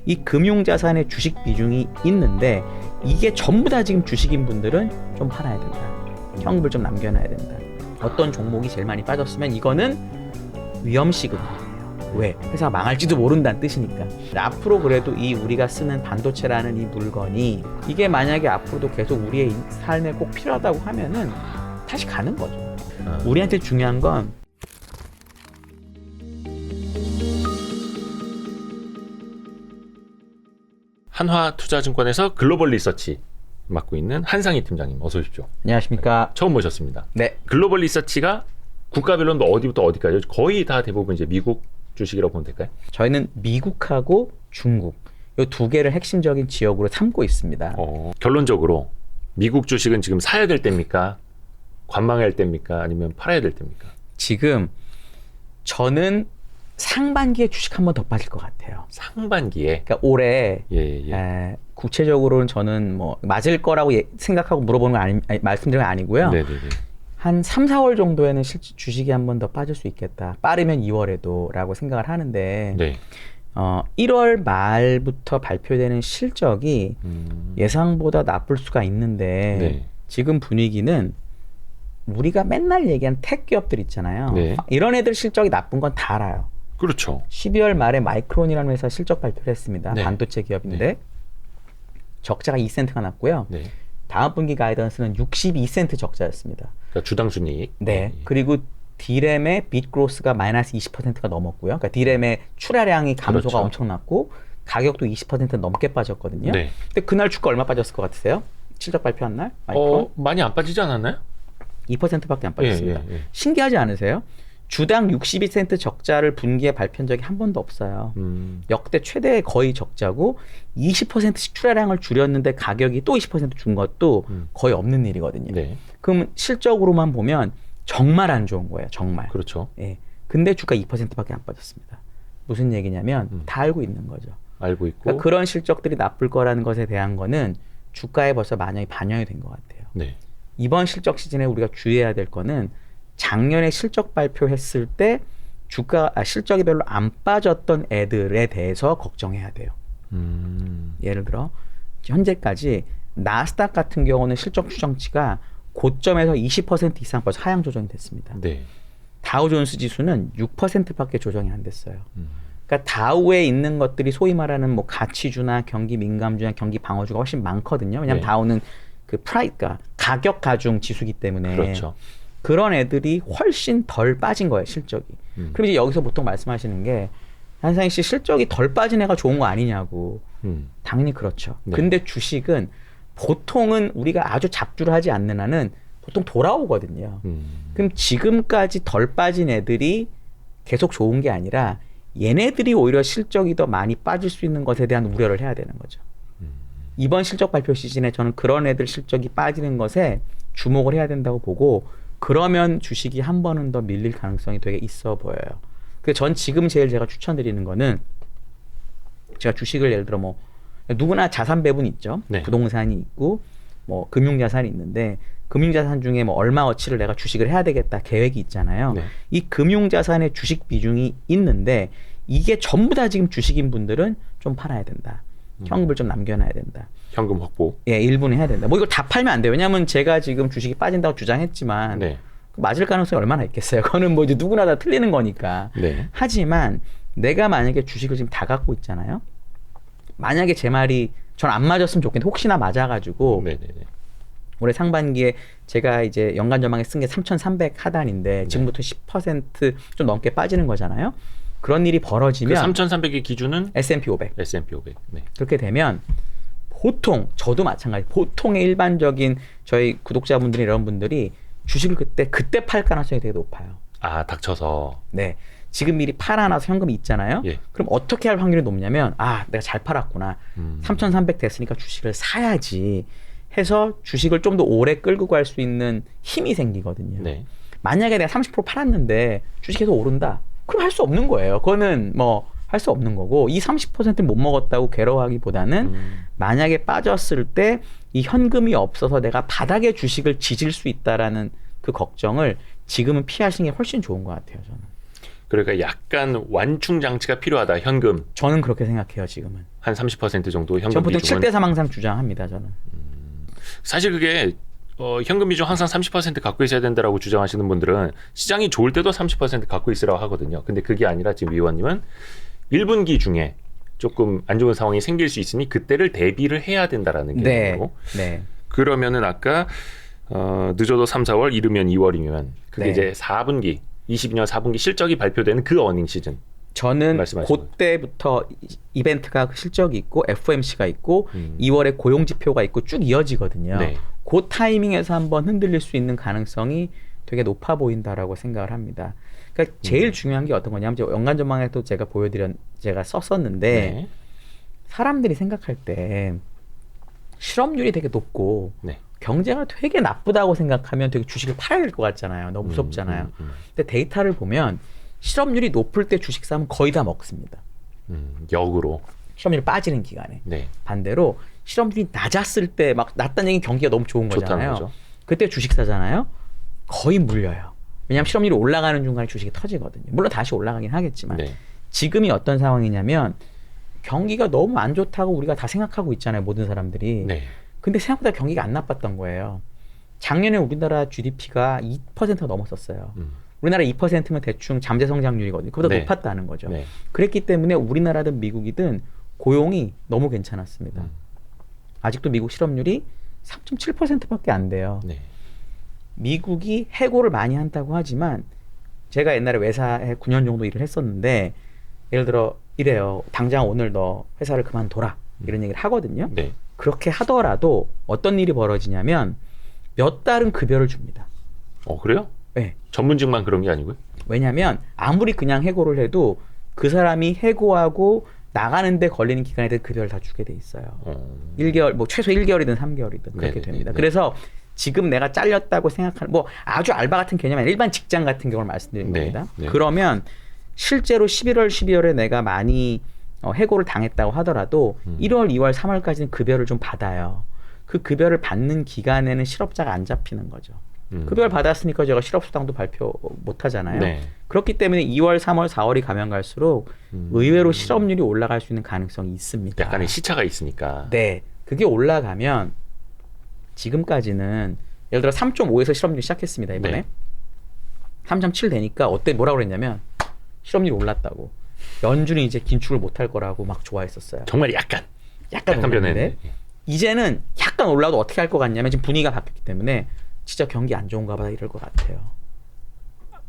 이 금융자산의 주식 비중이 있는데 이게 전부 다 지금 주식인 분들은 좀 팔아야 된다. 현금을 좀 남겨놔야 된다. 어떤 종목이 제일 많이 빠졌으면 이거는 위험 시그널이에요. 왜? 회사가 망할지도 모른다는 뜻이니까. 앞으로 그래도 이 우리가 쓰는 반도체라는 이 물건이 이게 만약에 앞으로도 계속 우리의 삶에 꼭 필요하다고 하면은 다시 가는 거죠. 우리한테 중요한 건 한화투자증권에서 글로벌 리서치 맡고 있는 한상희 팀장님, 어서 오십시오. 안녕하십니까. 처음 모셨습니다. 네. 글로벌 리서치가 국가별로는 어디부터 어디까지? 거의 다 대부분 이제 미국 주식이라고 보면 될까요? 저희는 미국하고 중국 이 두 개를 핵심적인 지역으로 삼고 있습니다. 결론적으로 미국 주식은 지금 사야 될 때입니까? 관망해야 될 때입니까? 아니면 팔아야 될 때입니까? 지금 저는 상반기에 주식 한 번 더 빠질 것 같아요. 상반기에? 그러니까 올해 예. 구체적으로는 저는 뭐 맞을 거라고 생각하고 물어보는 건 말씀드리는 건 아니고요. 네네네. 한 3, 4월 정도에는 실제 주식이 한 번 더 빠질 수 있겠다. 빠르면 2월에도 라고 생각을 하는데 네. 1월 말부터 발표되는 실적이 예상보다 나쁠 수가 있는데 네. 지금 분위기는 우리가 맨날 얘기한 택 기업들 있잖아요. 네. 이런 애들 실적이 나쁜 건 다 알아요. 그렇죠. 12월 말에 마이크론이라는 회사 실적 발표를 했습니다. 네. 반도체 기업인데 네. 적자가 2센트가 났고요. 네. 다음 분기 가이던스는 62센트 적자였습니다. 그러니까 주당 순이익. 네. 그리고 D램의 빗 그로스가 마이너스 20%가 넘었고요. 그러니까 D램의 출하량이 감소가 그렇죠. 엄청났고 가격도 20% 넘게 빠졌거든요. 네. 근데 그날 주가 얼마 빠졌을 것 같으세요? 실적 발표한 날? 마이크론? 많이 안 빠지지 않았나요? 2%밖에 안 빠졌습니다. 예. 신기하지 않으세요? 주당 62센트 적자를 분기에 발표한 적이 한 번도 없어요. 역대 최대의 거의 적자고 20%씩 출하량을 줄였는데 가격이 또 20% 준 것도 거의 없는 일이거든요. 네. 그럼 실적으로만 보면 정말 안 좋은 거예요. 정말. 그렇죠. 예. 근데 주가 2%밖에 안 빠졌습니다. 무슨 얘기냐면 다 알고 있는 거죠. 알고 있고. 그러니까 그런 실적들이 나쁠 거라는 것에 대한 거는 주가에 벌써 반영이 된 것 같아요. 네. 이번 실적 시즌에 우리가 주의해야 될 거는 작년에 실적 발표했을 때 실적이 별로 안 빠졌던 애들에 대해서 걱정해야 돼요. 예를 들어 현재까지 나스닥 같은 경우는 실적 추정치가 고점에서 20% 이상 벌써 하향 조정이 됐습니다. 네. 다우존스 지수는 6%밖에 조정이 안 됐어요. 그러니까 다우에 있는 것들이 소위 말하는 뭐 가치주나 경기 민감주나 경기 방어주가 훨씬 많거든요. 왜냐하면 네. 다우는 그러니까 가격 가중 지수기 때문에 그렇죠. 그런 애들이 훨씬 덜 빠진 거예요, 실적이. 그럼 이제 여기서 보통 말씀하시는 게 한상희 씨 실적이 덜 빠진 애가 좋은 거 아니냐고. 당연히 그렇죠. 네. 근데 주식은 보통은 우리가 아주 잡주를 하지 않는 한은 보통 돌아오거든요. 그럼 지금까지 덜 빠진 애들이 계속 좋은 게 아니라 얘네들이 오히려 실적이 더 많이 빠질 수 있는 것에 대한 우려를 해야 되는 거죠. 이번 실적 발표 시즌에 저는 그런 애들 실적이 빠지는 것에 주목을 해야 된다고 보고 그러면 주식이 한 번은 더 밀릴 가능성이 되게 있어 보여요. 그래서 전 지금 제가 추천드리는 거는 제가 주식을 예를 들어 뭐 누구나 자산 배분 있죠. 네. 부동산이 있고 뭐 금융자산이 있는데 금융자산 중에 뭐 얼마어치를 내가 주식을 해야 되겠다 계획이 있잖아요. 네. 이 금융자산의 주식 비중이 있는데 이게 전부 다 지금 주식인 분들은 좀 팔아야 된다. 현금을 좀 남겨놔야 된다. 현금 확보. 예, 일부는 해야 된다. 뭐 이걸 다 팔면 안 돼요. 왜냐하면 제가 지금 주식이 빠진다고 주장했지만 네. 맞을 가능성이 얼마나 있겠어요. 그거는 뭐 이제 누구나 다 틀리는 거니까. 네. 하지만 내가 만약에 주식을 지금 다 갖고 있잖아요. 만약에 제 말이 전 안 맞았으면 좋겠는데 혹시나 맞아가지고 네네네. 올해 상반기에 제가 이제 연간 전망에 쓴 게 3,300 하단인데 지금부터 10%좀 넘게 빠지는 거잖아요. 그런 일이 그 벌어지면 3,300의 기준은 S&P 500 S&P 500. 네. 그렇게 되면 보통 저도 마찬가지 보통의 일반적인 저희 구독자분들이 이런 분들이 주식을 그때 팔 가능성이 되게 높아요. 아, 닥쳐서. 네. 지금 미리 팔아놔서 현금이 있잖아요. 예. 그럼 어떻게 할 확률이 높냐면 내가 잘 팔았구나. 3,300 됐으니까 주식을 사야지 해서 주식을 좀 더 오래 끌고 갈 수 있는 힘이 생기거든요. 네. 만약에 내가 30% 팔았는데 주식이 계속 오른다. 그럼 할 수 없는 거예요. 그거는 뭐 할 수 없는 거고 이 30%를 못 먹었다고 괴로워하기보다는 만약에 빠졌을 때 이 현금이 없어서 내가 바닥에 주식을 지질 수 있다라는 그 걱정을 지금은 피하시는 게 훨씬 좋은 것 같아요. 저는. 그러니까 약간 완충 장치가 필요하다. 현금 저는 그렇게 생각해요. 지금은. 한 30% 정도 현금 전 보통 비중은 7대3 항상 주장합니다. 저는. 사실 그게 현금 비중 항상 30% 갖고 있어야 된다라고 주장하시는 분들은 시장이 좋을 때도 30% 갖고 있으라고 하거든요. 근데 그게 아니라 지금 위원님은 1분기 중에 조금 안 좋은 상황이 생길 수 있으니 그때를 대비를 해야 된다라는 개념으로. 네. 그러면은 아까 늦어도 3, 4월, 이르면 2월이면 그게 네. 이제 4분기, 22년 4분기 실적이 발표되는 그 어닝 시즌. 저는 말씀하신 그때부터 이벤트가 실적이 있고 FOMC가 있고 2월에 고용 지표가 있고 쭉 이어지거든요. 네. 그 타이밍에서 한번 흔들릴 수 있는 가능성이 되게 높아 보인다라고 생각을 합니다. 그러니까 제일 중요한 게 어떤 거냐면 연간 전망에도 제가 썼었는데 네. 사람들이 생각할 때 실업률이 되게 높고 네. 경제가 되게 나쁘다고 생각하면 되게 주식을 팔아야 될 것 같잖아요. 너무 무섭잖아요. 근데 데이터를 보면 실업률이 높을 때 주식 사면 거의 다 먹습니다. 역으로. 실업률이 빠지는 기간에. 네. 반대로 실업률이 낮았을 때 막 낮다는 얘기는 경기가 너무 좋은 좋다는 거잖아요. 거죠. 그때 주식 사잖아요. 거의 물려요. 왜냐하면 실업률이 올라가는 중간에 주식이 터지거든요. 물론 다시 올라가긴 하겠지만 네. 지금이 어떤 상황이냐면 경기가 너무 안 좋다고 우리가 다 생각하고 있잖아요. 모든 사람들이. 네. 근데 생각보다 경기가 안 나빴던 거예요. 작년에 우리나라 GDP가 2%가 넘었었어요. 우리나라 2%면 대충 잠재 성장률이거든요. 그보다 네. 높았다는 거죠. 네. 그랬기 때문에 우리나라든 미국이든 고용이 너무 괜찮았습니다. 아직도 미국 실업률이 3.7%밖에 안 돼요. 네. 미국이 해고를 많이 한다고 하지만 제가 옛날에 회사에 9년 정도 일을 했었는데 예를 들어 이래요. 당장 오늘 너 회사를 그만둬라. 이런 얘기를 하거든요. 네. 그렇게 하더라도 어떤 일이 벌어지냐면 몇 달은 급여를 줍니다. 그래요? 네. 전문직만 그런 게 아니고요? 왜냐하면 아무리 그냥 해고를 해도 그 사람이 해고하고 나가는데 걸리는 기간에 대해 급여를 다 주게 돼 있어요. 1개월, 뭐 최소 1개월이든 3개월이든 그렇게 네네네. 됩니다. 그래서 지금 내가 잘렸다고 생각하는 뭐 아주 알바 같은 개념이 아니라 일반 직장 같은 경우를 말씀드린 네. 겁니다. 네. 그러면 실제로 11월, 12월에 내가 많이 해고를 당했다고 하더라도 1월, 2월, 3월까지는 급여를 좀 받아요. 그 급여를 받는 기간에는 실업자가 안 잡히는 거죠. 급여를 받았으니까 제가 실업수당도 발표 못 하잖아요. 네. 그렇기 때문에 2월, 3월, 4월이 가면 갈수록 의외로 실업률이 올라갈 수 있는 가능성이 있습니다. 약간의 시차가 있으니까. 네. 그게 올라가면 지금까지는 예를 들어 3.5에서 실업률이 시작했습니다. 이번에. 네. 3.7 되니까 뭐라고 그랬냐면 실업률이 올랐다고. 연준이 이제 긴축을 못할 거라고 막 좋아했었어요. 정말 약간 올랐는데 변했네. 이제는 약간 올라도 어떻게 할 것 같냐면 지금 분위기가 바뀌었기 때문에 진짜 경기 안 좋은가 봐 이럴 것 같아요.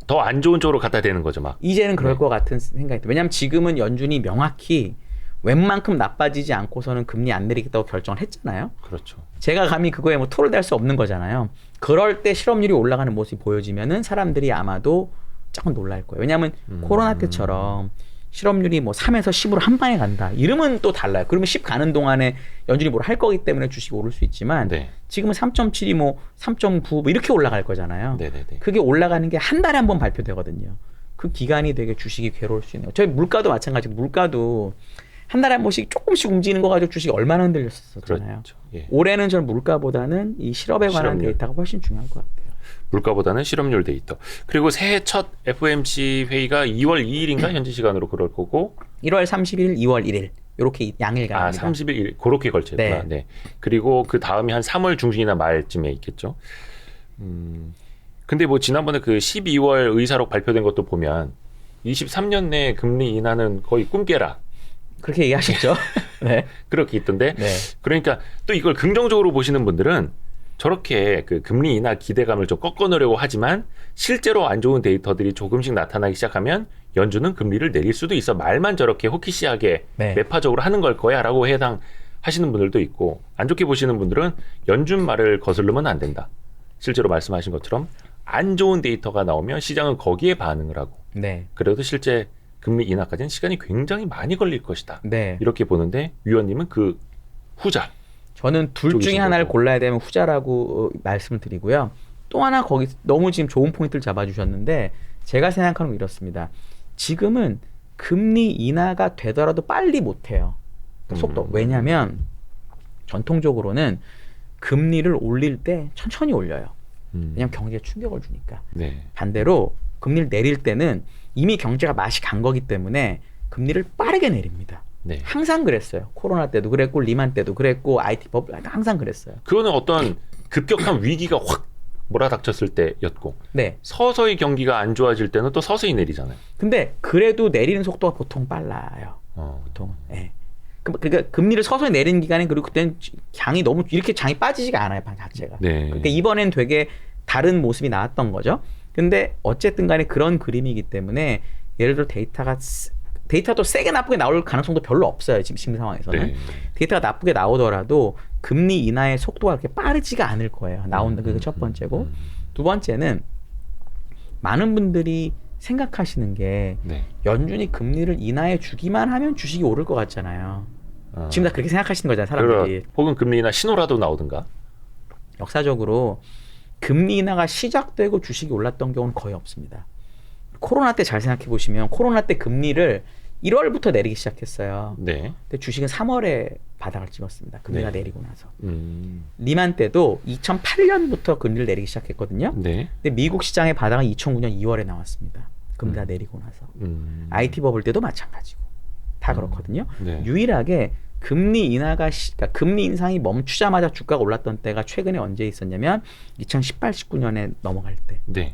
더 안 좋은 쪽으로 갖다 대는 거죠, 막. 이제는 그럴 네. 것 같은 생각이 들어요. 왜냐하면 지금은 연준이 명확히 웬만큼 나빠지지 않고서는 금리 안 내리겠다고 결정을 했잖아요. 그렇죠. 제가 감히 그거에 뭐 토를 댈 수 없는 거잖아요. 그럴 때 실업률이 올라가는 모습이 보여지면은 사람들이 아마도 조금 놀랄 거예요. 왜냐하면 코로나 때처럼 실업률이 뭐 3에서 10으로 한 방에 간다. 이러면 또 달라요. 그러면 10 가는 동안에 연준이 뭘 할 거기 때문에 주식이 오를 수 있지만 네. 지금은 3.7이 뭐 3.9 뭐 이렇게 올라갈 거잖아요. 네네네. 그게 올라가는 게 한 달에 한 번 발표되거든요. 그 기간이 되게 주식이 괴로울 수 있네요. 저희 물가도 마찬가지고 물가도 한 달에 한 번씩 조금씩 움직이는 거 가지고 주식이 얼마나 흔들렸었잖아요. 그렇죠. 예. 올해는 저는 물가보다는 이 실업에 관한 실업률. 데이터가 훨씬 중요할 것 같아요. 물가보다는 실업률 데이터. 그리고 새해 첫 FOMC 회의가 2월 2일인가 현지 시간으로 그럴 거고 1월 30일, 2월 1일 이렇게 양일간입니다. 30일 그렇게 걸쳐 있구나. 네. 네. 그리고 그 다음이 한 3월 중순이나 말쯤에 있겠죠. 근데 뭐 지난번에 그 12월 의사록 발표된 것도 보면 23년 내 금리 인하는 거의 꿈깨라. 그렇게 얘기하셨죠? 네. 그렇게 있던데. 네. 그러니까 또 이걸 긍정적으로 보시는 분들은 저렇게 그 금리 인하 기대감을 좀 꺾어내려고 하지만 실제로 안 좋은 데이터들이 조금씩 나타나기 시작하면 연준은 금리를 내릴 수도 있어. 말만 저렇게 호키시하게 네. 매파적으로 하는 걸 거야 라고 해당하시는 분들도 있고, 안 좋게 보시는 분들은 연준 말을 거스르면 안 된다. 실제로 말씀하신 것처럼 안 좋은 데이터가 나오면 시장은 거기에 반응을 하고, 네. 그래도 실제 금리 인하까지는 시간이 굉장히 많이 걸릴 것이다. 네. 이렇게 보는데 위원님은 그 후자. 저는 둘 중에 쪽이신 하나를 거고. 골라야 되면 후자라고 말씀을 드리고요. 또 하나 거기 너무 지금 좋은 포인트를 잡아주셨는데 제가 생각하는 건 이렇습니다. 지금은 금리 인하가 되더라도 빨리 못해요. 속도. 왜냐하면 전통적으로는 금리를 올릴 때 천천히 올려요. 왜냐하면 경기에 충격을 주니까. 네. 반대로 금리를 내릴 때는 이미 경제가 맛이 간 거기 때문에 금리를 빠르게 내립니다. 네. 항상 그랬어요. 코로나 때도 그랬고 리만 때도 그랬고 IT 법 항상 그랬어요. 그거는 어떤 급격한 위기가 확 몰아닥쳤을 때였고 네. 서서히 경기가 안 좋아질 때는 또 서서히 내리잖아요. 근데 그래도 내리는 속도가 보통 빨라요. 보통은. 예. 그러니까 금리를 서서히 내리는 기간에 그리고 그때는 장이 너무 이렇게 장이 빠지지가 않아요, 방 자체가. 네. 그러니까 이번엔 되게 다른 모습이 나왔던 거죠. 근데 어쨌든 간에 그런 그림이기 때문에 예를 들어 데이터도 세게 나쁘게 나올 가능성도 별로 없어요. 지금 상황에서는. 네. 데이터가 나쁘게 나오더라도 금리 인하의 속도가 그렇게 빠르지가 않을 거예요. 나온다. 그게 첫 번째고. 두 번째는 많은 분들이 생각하시는 게 네. 연준이 금리를 인하해 주기만 하면 주식이 오를 것 같잖아요. 지금 다 그렇게 생각하시는 거잖아요, 사람들이. 혹은 금리 인하 신호라도 나오든가. 역사적으로 금리 인하가 시작되고 주식이 올랐던 경우는 거의 없습니다. 코로나 때 잘 생각해 보시면 코로나 때 금리를 1월부터 내리기 시작했어요. 네. 근데 주식은 3월에 바닥을 찍었습니다. 금리가 네. 내리고 나서. 음. 리만 때도 2008년부터 금리를 내리기 시작했거든요. 네. 근데 미국 시장의 바닥은 2009년 2월에 나왔습니다. 금리가 내리고 나서. IT 버블 때도 마찬가지고. 다 그렇거든요. 네. 유일하게 금리 인하가 그러니까 금리 인상이 멈추자마자 주가가 올랐던 때가 최근에 언제 있었냐면 2018, 19년에 넘어갈 때. 네.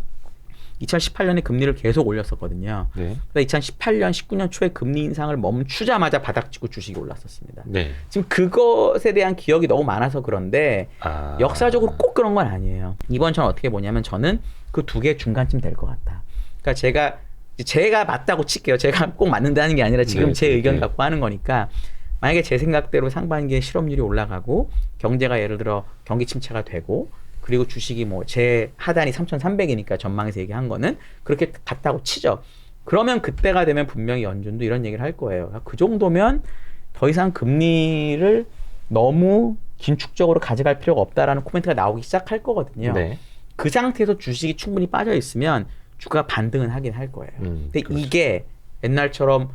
2018년에 금리를 계속 올렸었거든요. 네. 그러니까 2018년, 19년 초에 금리 인상을 멈추자마자 바닥치고 주식이 올랐었습니다. 네. 지금 그것에 대한 기억이 너무 많아서 그런데 아. 역사적으로 꼭 그런 건 아니에요. 이번 저는 어떻게 보냐면 저는 그 두 개 중간쯤 될 것 같다. 그러니까 제가 맞다고 칠게요. 제가 꼭 맞는다는 게 아니라 지금 네, 제 의견 네. 갖고 하는 거니까 만약에 제 생각대로 상반기에 실업률이 올라가고 경제가 예를 들어 경기 침체가 되고 그리고 주식이 뭐 제 하단이 3,300이니까 전망에서 얘기한 거는 그렇게 갔다고 치죠. 그러면 그때가 되면 분명히 연준도 이런 얘기를 할 거예요. 그 정도면 더 이상 금리를 너무 긴축적으로 가져갈 필요가 없다라는 코멘트가 나오기 시작할 거거든요. 네. 그 상태에서 주식이 충분히 빠져 있으면 주가가 반등은 하긴 할 거예요. 근데 그렇죠. 이게 옛날처럼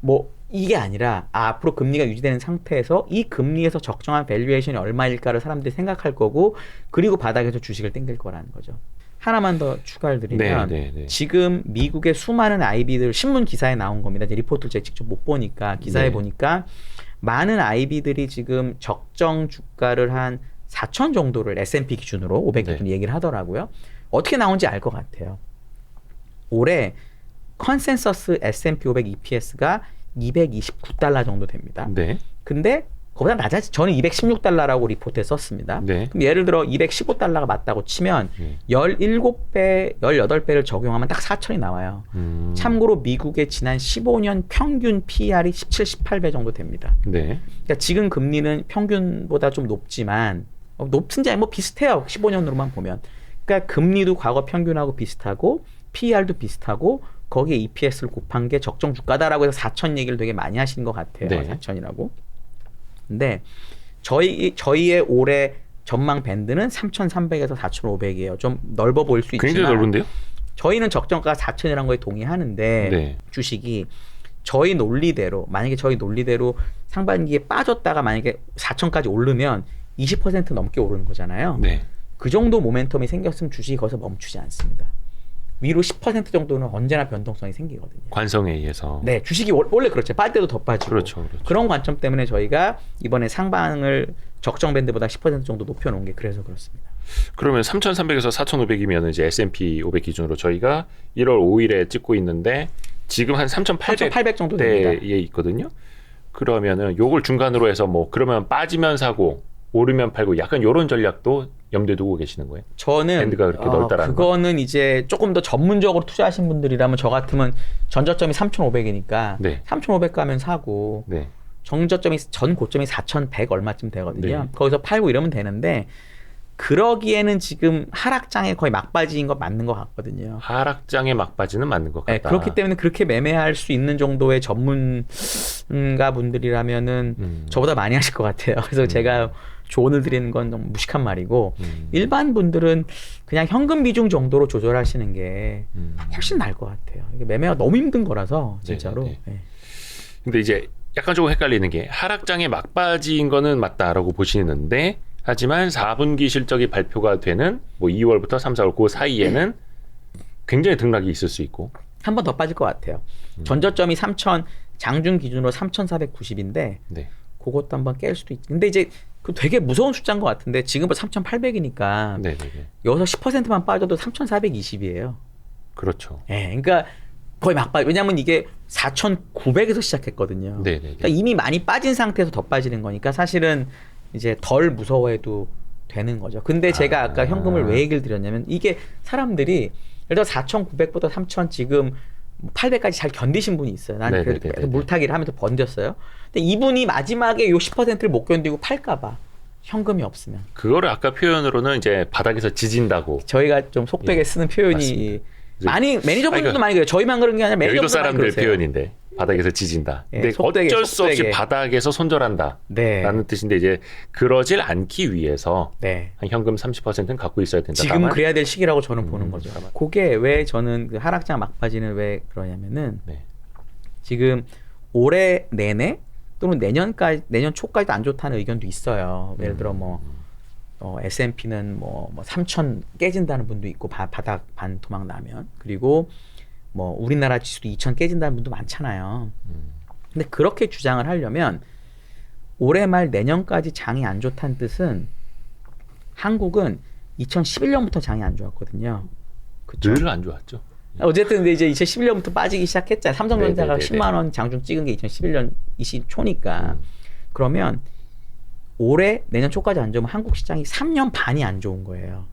뭐 이게 아니라 앞으로 금리가 유지되는 상태에서 이 금리에서 적정한 밸류에이션이 얼마일까를 사람들이 생각할 거고 그리고 바닥에서 주식을 땡길 거라는 거죠. 하나만 더 추가를 드리면 지금 미국의 수많은 IB들 신문 기사에 나온 겁니다. 이제 리포트를 제가 직접 못 보니까 기사에 보니까 많은 IB들이 지금 적정 주가를 한 4천 정도를 S&P 기준으로 500 기준 얘기를 하더라고요. 어떻게 나온지 알 것 같아요. 올해 컨센서스 S&P 500 EPS가 229달러 정도 됩니다. 네. 근데 그보다 낮아지. 저는 216달러라고 리포트에 썼습니다. 네. 그럼 예를 들어 215달러가 맞다고 치면 17배, 18배를 적용하면 딱 4천이 나와요. 참고로 미국의 지난 15년 평균 PER이 17, 18배 정도 됩니다. 네. 그러니까 지금 금리는 평균보다 좀 높지만 높은지 아니 뭐 비슷해요. 15년으로만 보면. 그러니까 금리도 과거 평균하고 비슷하고 PER도 비슷하고 거기에 EPS를 곱한 게 적정 주가다라고 해서 4천 얘기를 되게 많이 하시는 것 같아요. 네. 4천이라고. 근데 저희의 올해 전망 밴드는 3,300에서 4,500이에요. 좀 넓어 보일 수 있지만 굉장히 넓은데요? 저희는 적정가가 4,000이라는 거에 동의하는데 주식이 저희 논리대로 만약에 저희 논리대로 상반기에 빠졌다가 만약에 4,000까지 오르면 20% 넘게 오르는 거잖아요. 네. 그 정도 모멘텀이 생겼으면 주식이 거기서 멈추지 않습니다. 위로 10% 정도는 언제나 변동성이 생기거든요. 관성에 의해서. 네, 주식이 원래 그렇죠. 빠질 때도 더 빠지고. 그렇죠. 그런 관점 때문에 저희가 이번에 상방을 적정 밴드보다 10% 정도 높여놓은 게 그래서 그렇습니다. 그러면 3,300에서 4,500이면 이제 S&P 500 기준으로 저희가 1월 5일에 찍고 있는데 지금 한 3,800 정도 됩니다. 대에 있거든요. 그러면은 요걸 중간으로 해서 뭐 그러면 빠지면 사고 오르면 팔고 약간 요런 전략도 염두에 두고 계시는 거예요? 저는 밴드가 그렇게 넓다라는 그거는 거? 이제 조금 더 전문적으로 투자하신 분들이라면 저 같으면 전저점이 3,500이니까 3,500 가면 사고 정저점이 전 고점이 4,100 얼마쯤 되거든요. 거기서 팔고 이러면 되는데 그러기에는 지금 하락장에 거의 막바지인 거 맞는 것 같거든요. 하락장에 막바지는 맞는 것 같다. 네, 그렇기 때문에 그렇게 매매할 수 있는 정도의 전문가 분들이라면은 저보다 많이 하실 것 같아요. 그래서 제가 조언을 드리는 건 너무 무식한 말이고 일반 분들은 그냥 현금 비중 정도로 조절하시는 게 훨씬 나을 것 같아요. 이게 매매가 너무 힘든 거라서 진짜로. 네. 근데 이제 약간 조금 헷갈리는 게 하락장에 막바지인 거는 맞다라고 보시는데 하지만 4분기 실적이 발표가 되는 뭐 2월부터 3, 4월 그 사이에는 굉장히 등락이 있을 수 있고. 한 번 더 빠질 것 같아요. 전저점이 3,000 장중 기준으로 3,490인데 네. 그것도 한번 깰 수도 있지. 근데 이제 그 되게 무서운 숫자인 것 같은데 지금부터 3,800이니까 네, 네, 네. 여기서 10%만 빠져도 3,420이에요. 그렇죠. 예, 그러니까 거의 막 빠져. 왜냐면 이게 4,900에서 시작했거든요. 네, 네, 네. 그러니까 이미 많이 빠진 상태에서 더 빠지는 거니까 사실은 이제 덜 무서워해도 되는 거죠. 근데 제가 아까 현금을 왜 얘기를 드렸냐면 이게 사람들이 예를 들어 4,900보다 3,000 지금 800까지 잘 견디신 분이 있어요. 난 그래도 네네네네. 계속 물타기를 하면서 버텼어요. 근데 이분이 마지막에 요 10%를 못 견디고 팔까봐 현금이 없으면 그거를 아까 표현으로는 이제 바닥에서 지진다고. 저희가 좀 속되게 예, 쓰는 표현이 맞습니다. 많이 매니저분들도 아니, 그 많이 그래요. 저희만 그런 게 아니라 여의도 매니저분들도 많이 사람들 그러세요. 표현인데 바닥에서 지진다. 예, 근데 속되게, 어쩔 수 없이 속되게. 바닥에서 손절한다. 네. 라는 뜻인데 이제 그러질 않기 위해서 네. 한 현금 30%는 갖고 있어야 된다. 지금 다만 그래야 될 시기라고 저는 보는 거죠. 그게 왜 저는 그 하락장 막바지는 왜 그러냐면은 네. 지금 올해 내내 또는 내년 초까지도 안 좋다는 의견도 있어요. 예를 들어 뭐 S&P는 뭐 3,000 깨진다는 분도 있고 바닥 반토막 나면 그리고 뭐 우리나라 지수도 2,000 깨진다는 분도 많잖아요. 근데 그렇게 주장을 하려면 올해 말 내년까지 장이 안 좋다는 뜻은 한국은 2011년부터 장이 안 좋았거든요. 그쵸? 늘 안 좋았죠. 어쨌든 근데 이제 2011년부터 빠지기 시작했잖아요. 삼성전자가 네네네네. 10만 원 장중 찍은 게 2011년 20초니까. 그러면 올해 내년 초까지 안 좋으면 한국 시장이 3년 반이 안 좋은 거예요.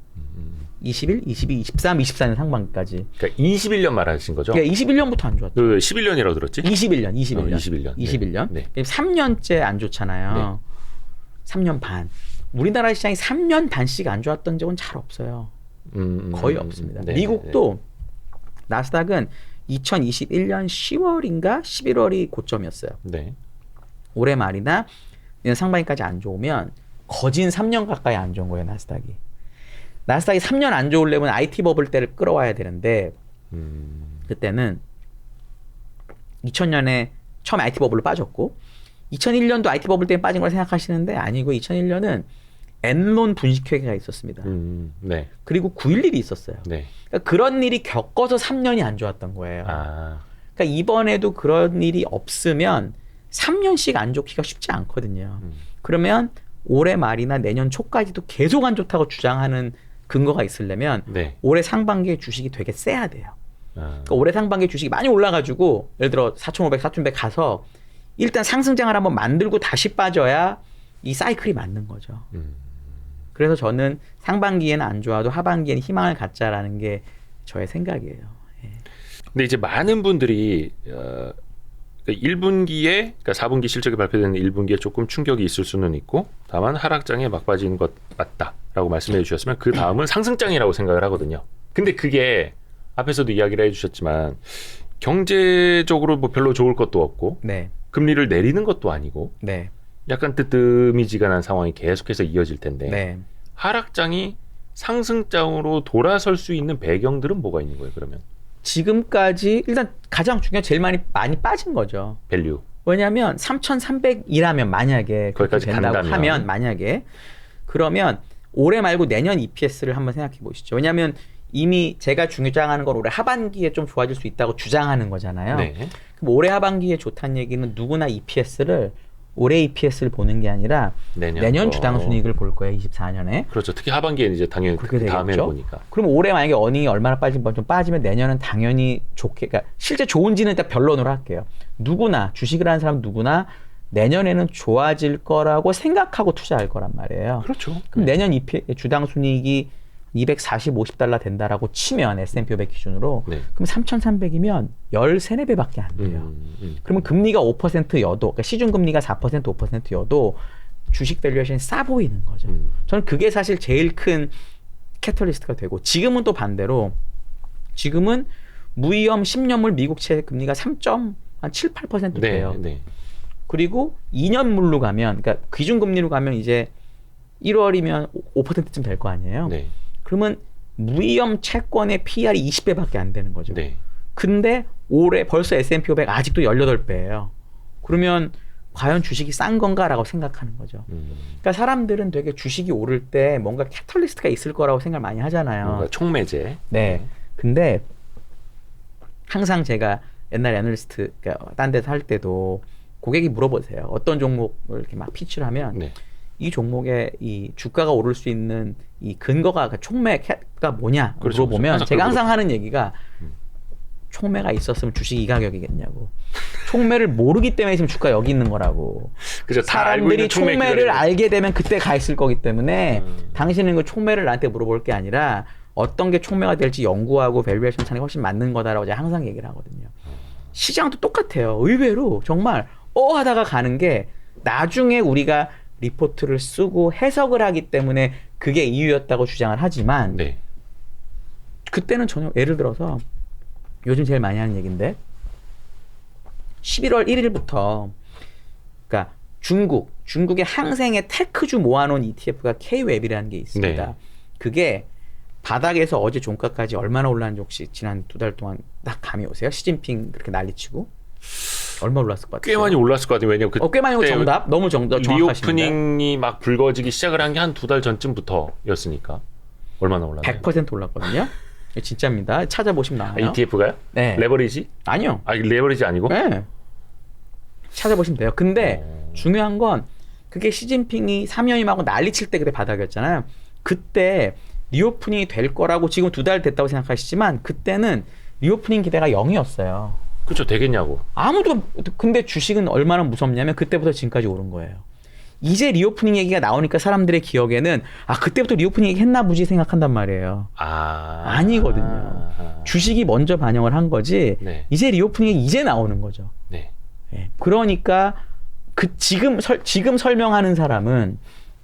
21, 22, 23, 24년 상반기까지. 그러니까 21년 말하신 거죠? 그러니까 21년부터 안 좋았죠. 그 11년이라고 들었지? 21년. 21년. 21년. 네. 3년째 안 좋잖아요. 3년 반. 우리나라 시장이 3년 반씩 안 좋았던 적은 잘 없어요. 거의 없습니다. 네, 미국도 나스닥은 2021년 10월인가 11월이 고점이었어요. 네. 올해 말이나 내년 상반기까지 안 좋으면 거진 3년 가까이 안 좋은 거예요. 나스닥이 3년 안 좋으려면 IT 버블 때를 끌어와야 되는데 그때는 2000년에 처음 IT 버블로 빠졌고 2001년도 IT 버블 때문에 빠진 걸 생각하시는데 아니고 2001년은 엔론 분식회계가 있었습니다. 네. 그리고 9.11이 있었어요. 네. 그러니까 그런 일이 겪어서 3년이 안 좋았던 거예요. 아. 그러니까 이번에도 그런 일이 없으면 3년씩 안 좋기가 쉽지 않거든요. 그러면 올해 말이나 내년 초까지도 계속 안 좋다고 주장하는 근거가 있으려면 네. 올해 상반기에 주식이 되게 세야 돼요. 아. 그러니까 올해 상반기에 주식이 많이 올라가지고 예를 들어 4,500, 4,100 가서 일단 상승장을 한번 만들고 다시 빠져야 이 사이클이 맞는 거죠. 그래서 저는 상반기에는 안 좋아도 하반기에는 희망을 갖자라는 게 저의 생각이에요. 예. 근데 이제 많은 분들이 1분기에 그러니까 4분기 실적이 발표되는 1분기에 조금 충격이 있을 수는 있고 다만 하락장에 막빠진 것 맞다라고 말씀해 주셨으면 그 다음은 상승장이라고 생각을 하거든요. 근데 그게 앞에서도 이야기를 해주셨지만 경제적으로 뭐 별로 좋을 것도 없고 네. 금리를 내리는 것도 아니고 네. 약간 뜨뜨미지근한 상황이 계속해서 이어질 텐데 네. 하락장이 상승장으로 돌아설 수 있는 배경들은 뭐가 있는 거예요? 그러면 지금까지 일단 가장 중요한 제일 많이 빠진 거죠. 밸류. 왜냐하면 3,300이라면 만약에 그렇게 거기까지 된다고 간다면. 하면 만약에 그러면 올해 말고 내년 EPS를 한번 생각해 보시죠. 왜냐하면 이미 제가 주장하는 건 올해 하반기에 좀 좋아질 수 있다고 주장하는 거잖아요. 네. 그럼 올해 하반기에 좋다는 얘기는 누구나 EPS를 올해 EPS를 보는 게 아니라 내년 주당 순이익을 볼 거예요. 24년에. 그렇죠. 특히 하반기에는 이제 당연히 그렇게 그 다음에 되겠죠. 보니까. 그럼 올해 만약에 어닝이 얼마나 빠지면 좀 빠지면 내년은 당연히 좋게, 그러니까 실제 좋은지는 일단 변론으로 할게요. 누구나 주식을 하는 사람 누구나 내년에는 좋아질 거라고 생각하고 투자할 거란 말이에요. 그렇죠. 그럼 내년 주당 순이익이 240, 50달러 된다라고 치면 S&P 500 기준으로 네. 그럼 3,300이면 13, 4배밖에 안 돼요. 그러면 금리가 5%여도 그러니까 시중 금리가 4%, 5%여도 주식 밸류에이션이 싸 보이는 거죠. 저는 그게 사실 제일 큰 캐털리스트가 되고 지금은 또 반대로 지금은 무위험 10년물 미국채 금리가 3.7, 8% 돼요. 네. 그리고 2년물로 가면 그러니까 기준금리로 가면 이제 1월이면 5%쯤 될 거 아니에요. 네. 그러면 무위험 채권의 PR이 20배밖에 안 되는 거죠. 네. 근데 올해 벌써 S&P 500 아직도 18배예요. 그러면 과연 주식이 싼 건가라고 생각하는 거죠. 그러니까 사람들은 되게 주식이 오를 때 뭔가 캐털리스트가 있을 거라고 생각을 많이 하잖아요. 뭔가 촉매제. 네. 근데 항상 제가 옛날 애널리스트 딴 데서 할 때도 고객이 물어보세요. 어떤 종목을 이렇게 막 피치를 하면 네. 이 종목의 이 주가가 오를 수 있는 이 근거가 그 촉매가 뭐냐 그렇죠, 물어보면 그렇죠. 제가 항상 하는 얘기가 촉매가 있었으면 주식이 이 가격이겠냐고. 촉매를 모르기 때문에 지금 주가 여기 있는 거라고. 그죠. 다 알고 사람들이 있는 촉매 촉매를 기다리고. 알게 되면 그때 가 있을 거기 때문에 당신은 그 촉매를 나한테 물어볼 게 아니라 어떤 게 촉매가 될지 연구하고 밸류에이션 차는 게 훨씬 맞는 거다라고 제가 항상 얘기를 하거든요. 시장도 똑같아요. 의외로 정말 하다가 가는 게 나중에 우리가 리포트를 쓰고 해석을 하기 때문에 그게 이유였다고 주장을 하지만 네. 그때는 전혀 예를 들어서 요즘 제일 많이 하는 얘기인데 11월 1일부터 그러니까 중국의 항생의 테크주 모아놓은 ETF가 K-웹이라는 게 있습니다. 네. 그게 바닥에서 어제 종가까지 얼마나 올랐는지 혹시 지난 2달 동안 딱 감이 오세요? 시진핑 그렇게 난리치고 얼마 올랐을 것 같아요? 꽤 많이 올랐을 것 같아요. 왜냐면 꽤 많이 그때 정답 너무 정확하십니다. 리오프닝이 막 불거지기 시작을 한 게 한 2달 전쯤부터였으니까 얼마나 올랐나요? 100% 올랐거든요. 이거 진짜입니다. 찾아보시면 나와요. ETF가요? 네. 레버리지? 아니요. 레버리지 아니고? 네. 찾아보시면 돼요. 근데 중요한 건 그게 시진핑이 3년임하고 난리칠 때 그때 바닥이었잖아요. 그때 리오프닝이 될 거라고 지금 2달 됐다고 생각하시지만 그때는 리오프닝 기대가 0이었어요. 그렇죠. 되겠냐고. 아무도 근데 주식은 얼마나 무섭냐면 그때부터 지금까지 오른 거예요. 이제 리오프닝 얘기가 나오니까 사람들의 기억에는 그때부터 리오프닝 얘기 했나 보지 생각한단 말이에요. 아니거든요. 주식이 먼저 반영을 한 거지. 네. 이제 리오프닝이 이제 나오는 거죠. 네. 예. 그러니까 지금 설명하는 사람은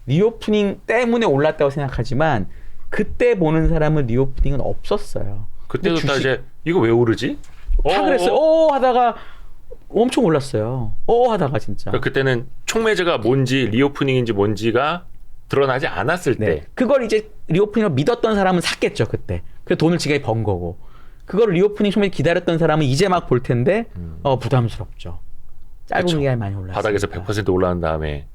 리오프닝 때문에 올랐다고 생각하지만 그때 보는 사람은 리오프닝은 없었어요. 그때도 다 이제 이거 왜 오르지? 다 그랬어요. 하다가 엄청 올랐어요. 하다가 진짜. 그러니까 그때는 촉매제가 뭔지 리오프닝인지 뭔지가 드러나지 않았을 네. 때. 그걸 이제 리오프닝을 믿었던 사람은 샀겠죠 그때. 그 돈을 지가 번 거고. 그걸 리오프닝 촉매 기다렸던 사람은 이제 막 볼 텐데 부담스럽죠. 짧은 그쵸. 기간에 많이 올랐어요. 바닥에서 100% 올라간 다음에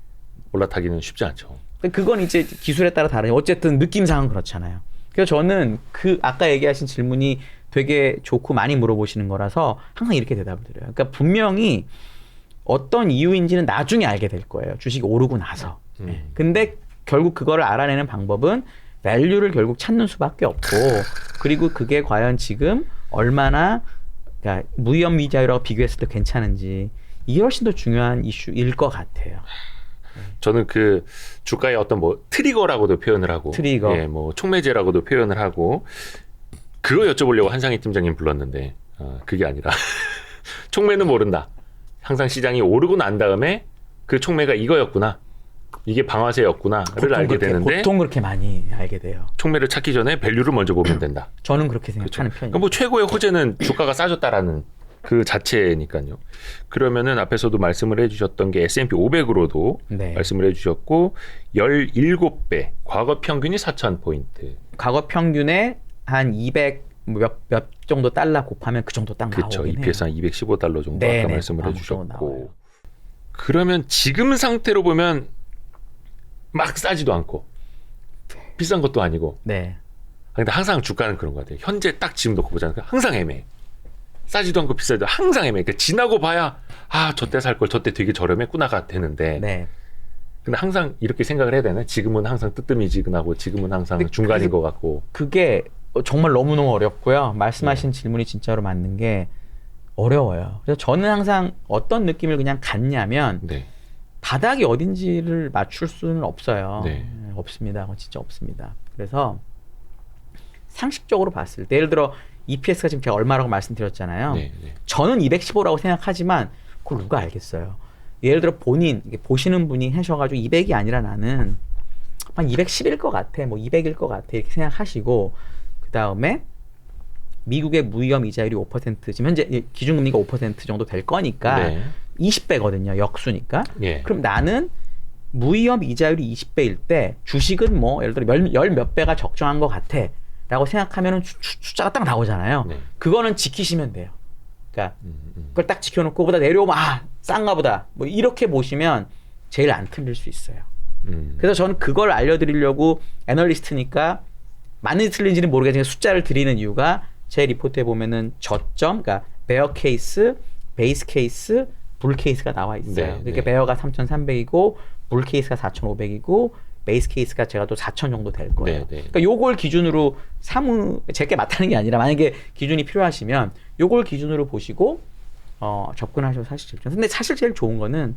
올라타기는 쉽지 않죠. 그건 이제 기술에 따라 다르요. 어쨌든 느낌상은 그렇잖아요. 그래서 저는 아까 얘기하신 질문이 되게 좋고 많이 물어보시는 거라서 항상 이렇게 대답을 드려요. 그러니까 분명히 어떤 이유인지는 나중에 알게 될 거예요. 주식이 오르고 나서. 네. 근데 결국 그거를 알아내는 방법은 밸류를 결국 찾는 수밖에 없고 그리고 그게 과연 지금 얼마나 그러니까 무위험 미자유라고 비교했을 때 괜찮은지 이게 훨씬 더 중요한 이슈일 것 같아요. 저는 그 주가의 어떤 트리거라고도 표현을 하고, 트리거. 예, 촉매제라고도 표현을 하고, 그거 여쭤보려고 한상희 팀장님 불렀는데, 그게 아니라 촉매는 모른다. 항상 시장이 오르고 난 다음에 그 촉매가 이거였구나, 이게 방아쇠였구나를 알게 되는데, 보통 그렇게 많이 알게 돼요. 촉매를 찾기 전에 밸류를 먼저 보면 된다. 저는 그렇게 생각하는 편이에요. 그러니까 최고의 호재는 주가가 싸졌다라는 그 자체니까요. 그러면은 앞에서도 말씀을 해주셨던 게 S&P 500으로도 네. 말씀을 해주셨고 17배, 과거 평균이 4,000포인트. 과거 평균에 한 200 몇 정도 달러 곱하면 그 정도 딱 그렇죠. 나오긴 해요. EPS 한 215달러 정도 네네, 아까 말씀을 정도 해주셨고. 나와요. 그러면 지금 상태로 보면 막 싸지도 않고 비싼 것도 아니고. 네. 근데 항상 주가는 그런 것 같아요. 현재 딱 지금 놓고 보자면 항상 애매해. 싸지도 않고 비싸지도 항상 애매해. 그러니까 지나고 봐야 저때 살 걸 저때 되게 저렴했구나가 되는데. 네. 근데 항상 이렇게 생각을 해야 되나? 지금은 항상 뜨뜨미지근하고 지금은 항상 중간인 것 같고. 그게 정말 너무너무 어렵고요. 말씀하신 질문이 진짜로 맞는 게 어려워요. 그래서 저는 항상 어떤 느낌을 그냥 갖냐면 네. 바닥이 어딘지를 맞출 수는 없어요. 네. 없습니다. 그건 진짜 없습니다. 그래서 상식적으로 봤을 때 예를 들어 EPS가 지금 제가 얼마라고 말씀드렸잖아요. 네, 네. 저는 215라고 생각하지만 그걸 누가 알겠어요. 예를 들어 보시는 분이 하셔가지고 200이 아니라 나는 한 210일 것 같아. 200일 것 같아. 이렇게 생각하시고 그 다음에 미국의 무위험 이자율이 5% 지금 현재 기준금리가 5% 정도 될 거니까 네. 20배거든요. 역수니까. 예. 그럼 나는 무위험 이자율이 20배일 때 주식은 예를 들어 열 몇 배가 적정한 것 같아 라고 생각하면 숫자가 딱 나오잖아요. 네. 그거는 지키시면 돼요. 그러니까 그걸 딱 지켜놓고 보다 내려오면 싼가 보다 이렇게 보시면 제일 안 틀릴 수 있어요. 그래서 저는 그걸 알려드리려고 애널리스트니까 맞는지 틀린지는 모르겠지만 숫자를 드리는 이유가 제 리포트에 보면은 저점, 그러니까 베어 케이스, 베이스 케이스, 불 케이스가 나와 있어요. 네, 그러니까 네. 베어가 3,300이고 불 케이스가 4,500이고 베이스 케이스가 제가 또 4,000 정도 될 거예요. 네, 네. 그러니까 요걸 기준으로 제게 맡다는 게 아니라 만약에 기준이 필요하시면 요걸 기준으로 보시고 접근하셔도 사실 제일 좋죠. 근데 사실 제일 좋은 거는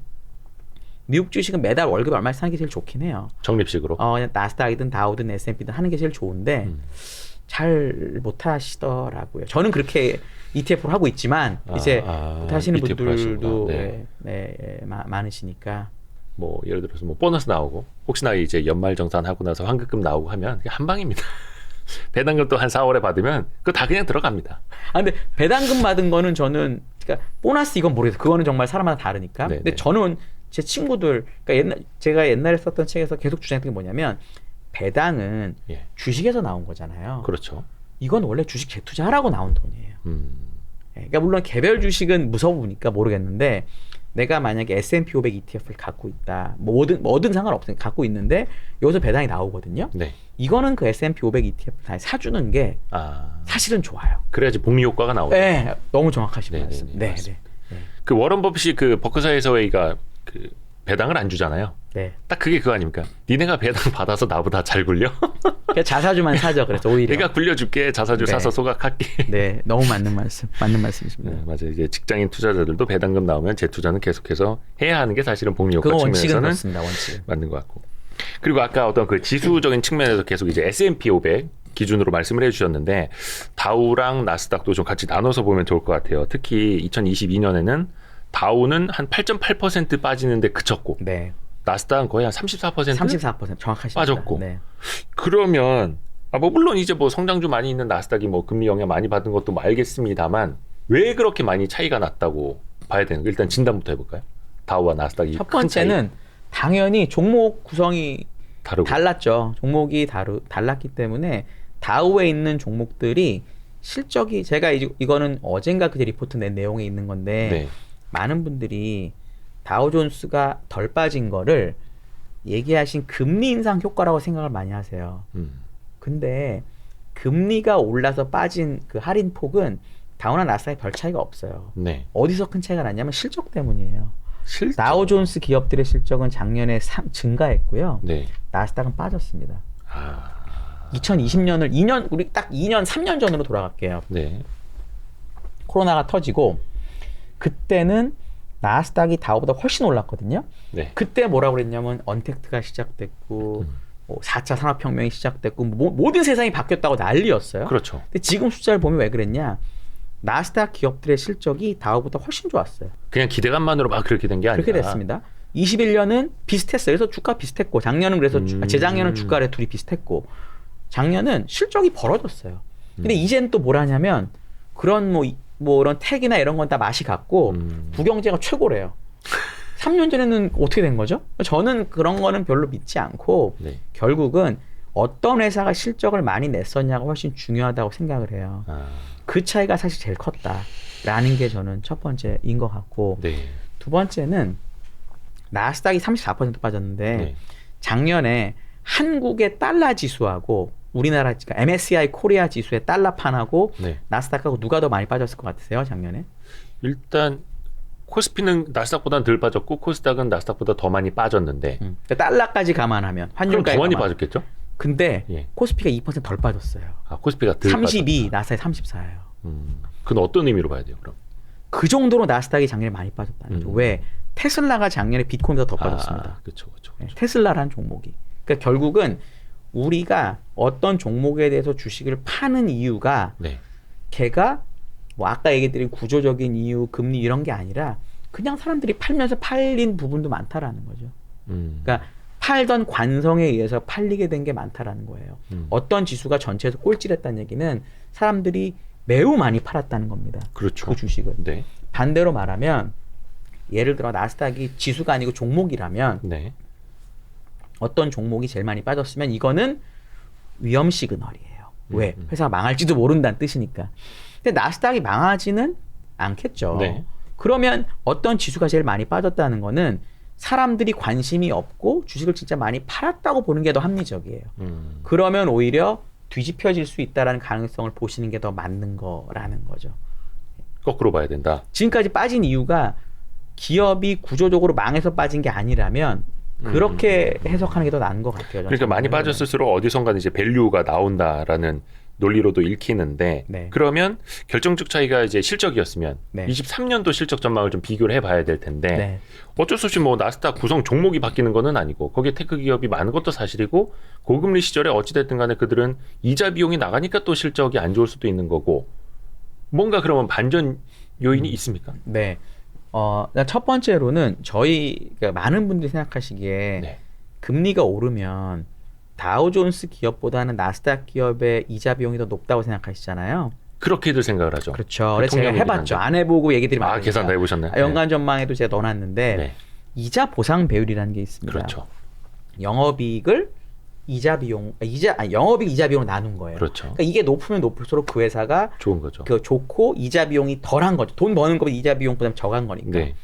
미국 주식은 매달 월급 얼마씩 사는 게 제일 좋긴 해요. 적립식으로. 그냥 나스닥이든 다우든 S&P든 하는 게 제일 좋은데 잘 못하시더라고요. 저는 그렇게 ETF를 하고 있지만 이제 못하시는 ETF 를 분들도 하시구나. 많으시니까. 뭐 예를 들어서 뭐 보너스 나오고 혹시나 이제 연말 정산하고 나서 환급금 나오고 하면 그게 한 방입니다. 배당금 또 한 4월에 받으면 그거 다 그냥 들어갑니다. 근데 배당금 받은 거는 저는 그러니까 보너스 이건 모르겠어요. 그거는 정말 사람마다 다르니까. 네네. 근데 저는 제 친구들 그러니까 제가 옛날에 썼던 책에서 계속 주장했던 게 뭐냐면 배당은 예. 주식에서 나온 거잖아요. 그렇죠. 이건 원래 주식 재투자하라고 나온 돈이에요. 그러니까 물론 개별 주식은 무서우니까 모르겠는데 내가 만약에 S&P 500 ETF를 갖고 있다. 뭐든 상관없으니까 갖고 있는데 여기서 배당이 나오거든요. 네. 이거는 그 S&P 500 ETF 다 사주는 게 사실은 좋아요. 그래야지 복리 효과가 나오죠. 네, 너무 정확하신 네네네, 말씀. 네, 맞습니다. 네, 그 워런 버핏이 그 버크사이어 해서웨이가 그 배당을 안 주잖아요. 네. 딱 그게 그거 아닙니까? 니네가 배당 받아서 나보다 잘 굴려? 그러니까 자사주만 사죠. 그래서 오히려. 내가 굴려줄게. 자사주 네. 사서 소각할게. 네, 너무 맞는 말씀이십니다. 네, 맞아요. 이제 직장인 투자자들도 배당금 나오면 재투자는 계속해서 해야 하는 게 사실은 복리 효과 그건 원칙은 측면에서는 그렇습니다. 원칙. 맞는 것 같고. 그리고 아까 어떤 그 지수적인 측면에서 계속 이제 S&P 500 기준으로 말씀을 해주셨는데 다우랑 나스닥도 좀 같이 나눠서 보면 좋을 것 같아요. 특히 2022년에는 다우는 한 8.8% 빠지는데 그쳤고 네. 나스닥은 거의 한 34%? 34% 정확하십니다. 빠졌고. 네. 그러면 뭐 물론 이제 뭐 성장주 많이 있는 나스닥이 뭐 금리 영향 많이 받은 것도 뭐 알겠습니다만 왜 그렇게 많이 차이가 났다고 봐야 되는 거 일단 진단부터 해볼까요? 다우와 나스닥이 첫 큰 차이 번째는 당연히 종목 구성이 다르고 달랐죠. 종목이 달랐기 때문에 다우에 있는 종목들이 실적이 제가 이거는 어젠가 그제 리포트 낸 내용에 있는 건데 네. 많은 분들이 다우존스가 덜 빠진 거를 얘기하신 금리 인상 효과라고 생각을 많이 하세요. 근데 금리가 올라서 빠진 그 할인 폭은 다우나 나스닥에 별 차이가 없어요. 네. 어디서 큰 차이가 났냐면 실적 때문이에요. 실적. 다우존스 기업들의 실적은 작년에 증가했고요. 네. 나스닥은 빠졌습니다. 2020년을 2020년을 우리 딱 2년 3년 전으로 돌아갈게요. 네. 코로나가 터지고 그때는 나스닥이 다우보다 훨씬 올랐거든요. 네. 그때 뭐라고 그랬냐면 언택트가 시작됐고 4차 산업혁명이 시작됐고 모든 세상이 바뀌었다고 난리였어요. 그렇죠. 근데 지금 숫자를 보면 왜 그랬냐? 나스닥 기업들의 실적이 다우보다 훨씬 좋았어요. 그냥 기대감만으로 막 그렇게 된 게 아니라 그렇게 됐습니다. 21년은 비슷했어요. 그래서 주가 비슷했고 작년은 그래서 재작년은 주가를 둘이 비슷했고 작년은 실적이 벌어졌어요. 근데 이제는 또 뭐라냐면 그런 뭐 이런 택이나 이런 건 다 맛이 갔고 부경제가 최고래요. 3년 전에는 어떻게 된 거죠? 저는 그런 거는 별로 믿지 않고 네. 결국은 어떤 회사가 실적을 많이 냈었냐가 훨씬 중요하다고 생각을 해요. 그 차이가 사실 제일 컸다라는 게 저는 첫 번째인 것 같고 네. 두 번째는 나스닥이 34% 빠졌는데 네. 작년에 한국의 달러 지수하고 우리나라 MSCI 코리아 지수의 달러판하고 네. 나스닥하고 누가 더 많이 빠졌을 것 같으세요? 작년에? 일단 코스피는 나스닥보다는 덜 빠졌고 코스닥은 나스닥보다 더 많이 빠졌는데 그러니까 달러까지 감안하면 그럼 환율까지 더 많이 감안. 빠졌겠죠? 근데 예. 코스피가 2% 덜 빠졌어요. 코스피가 덜 32, 나스닥이 34예요. 그건 어떤 의미로 봐야 돼요, 그럼? 그 정도로 나스닥이 작년에 많이 빠졌다는 거죠. 왜? 테슬라가 작년에 비트코인보다 더 빠졌습니다. 그렇죠. 네, 테슬라라는 종목이. 그러니까 결국은 우리가 어떤 종목에 대해서 주식을 파는 이유가 네. 걔가 뭐 아까 얘기드린 구조적인 이유, 금리 이런 게 아니라 그냥 사람들이 팔면서 팔린 부분도 많다라는 거죠. 그러니까 팔던 관성에 의해서 팔리게 된 게 많다라는 거예요. 어떤 지수가 전체에서 꼴찌했다는 얘기는 사람들이 매우 많이 팔았다는 겁니다. 그렇죠. 그 주식을. 네. 반대로 말하면 예를 들어 나스닥이 지수가 아니고 종목이라면 네. 어떤 종목이 제일 많이 빠졌으면 이거는 위험 시그널이에요. 왜? 회사가 망할지도 모른다는 뜻이니까. 근데 나스닥이 망하지는 않겠죠. 네. 그러면 어떤 지수가 제일 많이 빠졌다는 거는 사람들이 관심이 없고 주식을 진짜 많이 팔았다고 보는 게 더 합리적이에요. 그러면 오히려 뒤집혀질 수 있다라는 가능성을 보시는 게 더 맞는 거라는 거죠. 거꾸로 봐야 된다. 지금까지 빠진 이유가 기업이 구조적으로 망해서 빠진 게 아니라면 그렇게 해석하는 게 더 나은 것 같아요. 그러니까 많이 빠졌을수록 어디선가 이제 밸류가 나온다라는 논리로도 읽히는데 네. 그러면 결정적 차이가 이제 실적이었으면 네. 23년도 실적 전망을 좀 비교를 해봐야 될 텐데 네. 어쩔 수 없이 뭐 나스닥 구성 종목이 바뀌는 거는 아니고 거기에 테크 기업이 많은 것도 사실이고 고금리 시절에 어찌됐든 간에 그들은 이자 비용이 나가니까 또 실적이 안 좋을 수도 있는 거고 뭔가 그러면 반전 요인이 있습니까? 네. 첫 번째로는 그러니까 많은 분들이 생각하시기에 네. 금리가 오르면 다우존스 기업보다는 나스닥 기업의 이자 비용이 더 높다고 생각하시잖아요. 그렇게들 생각을 하죠. 그렇죠. 그래서 제가 통념이긴 해봤죠. 한데. 안 해보고 얘기들이 많아요. 계산 다 해보셨나요? 연간 전망에도 제가 넣어놨는데 네. 이자 보상 배율이라는 게 있습니다. 그렇죠. 영업이익을 영업이익 이자 비용으로 나눈 거예요. 그렇죠. 그러니까 이게 높으면 높을수록 그 회사가 좋은 거죠. 좋고 이자 비용이 덜한 거죠. 돈 버는 거보다 이자 비용보다 적은 거니까. 네.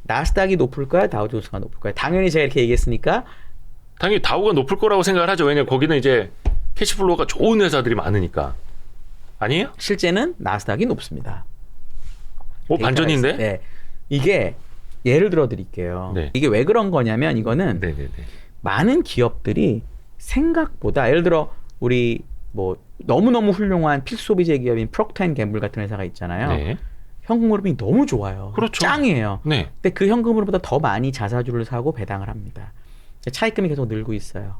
나스닥이 높을까요? 다우존스가 높을까요? 당연히 제가 이렇게 얘기했으니까 당연히 다우가 높을 거라고 생각을 하죠. 왜냐면 거기는 이제 캐시플로우가 좋은 회사들이 많으니까. 아니에요? 실제는 나스닥이 높습니다. 반전인데? 네. 이게 예를 들어 드릴게요. 네. 이게 왜 그런 거냐면 이거는 네네네. 많은 기업들이 생각보다 예를 들어 우리 뭐 너무너무 훌륭한 필수소비재 기업인 프록터앤갬블 같은 회사가 있잖아요. 네. 현금 흐름이 너무 좋아요. 그렇죠. 짱이에요. 네. 근데 그 현금 흐름보다 더 많이 자사주를 사고 배당을 합니다. 차입금이 계속 늘고 있어요.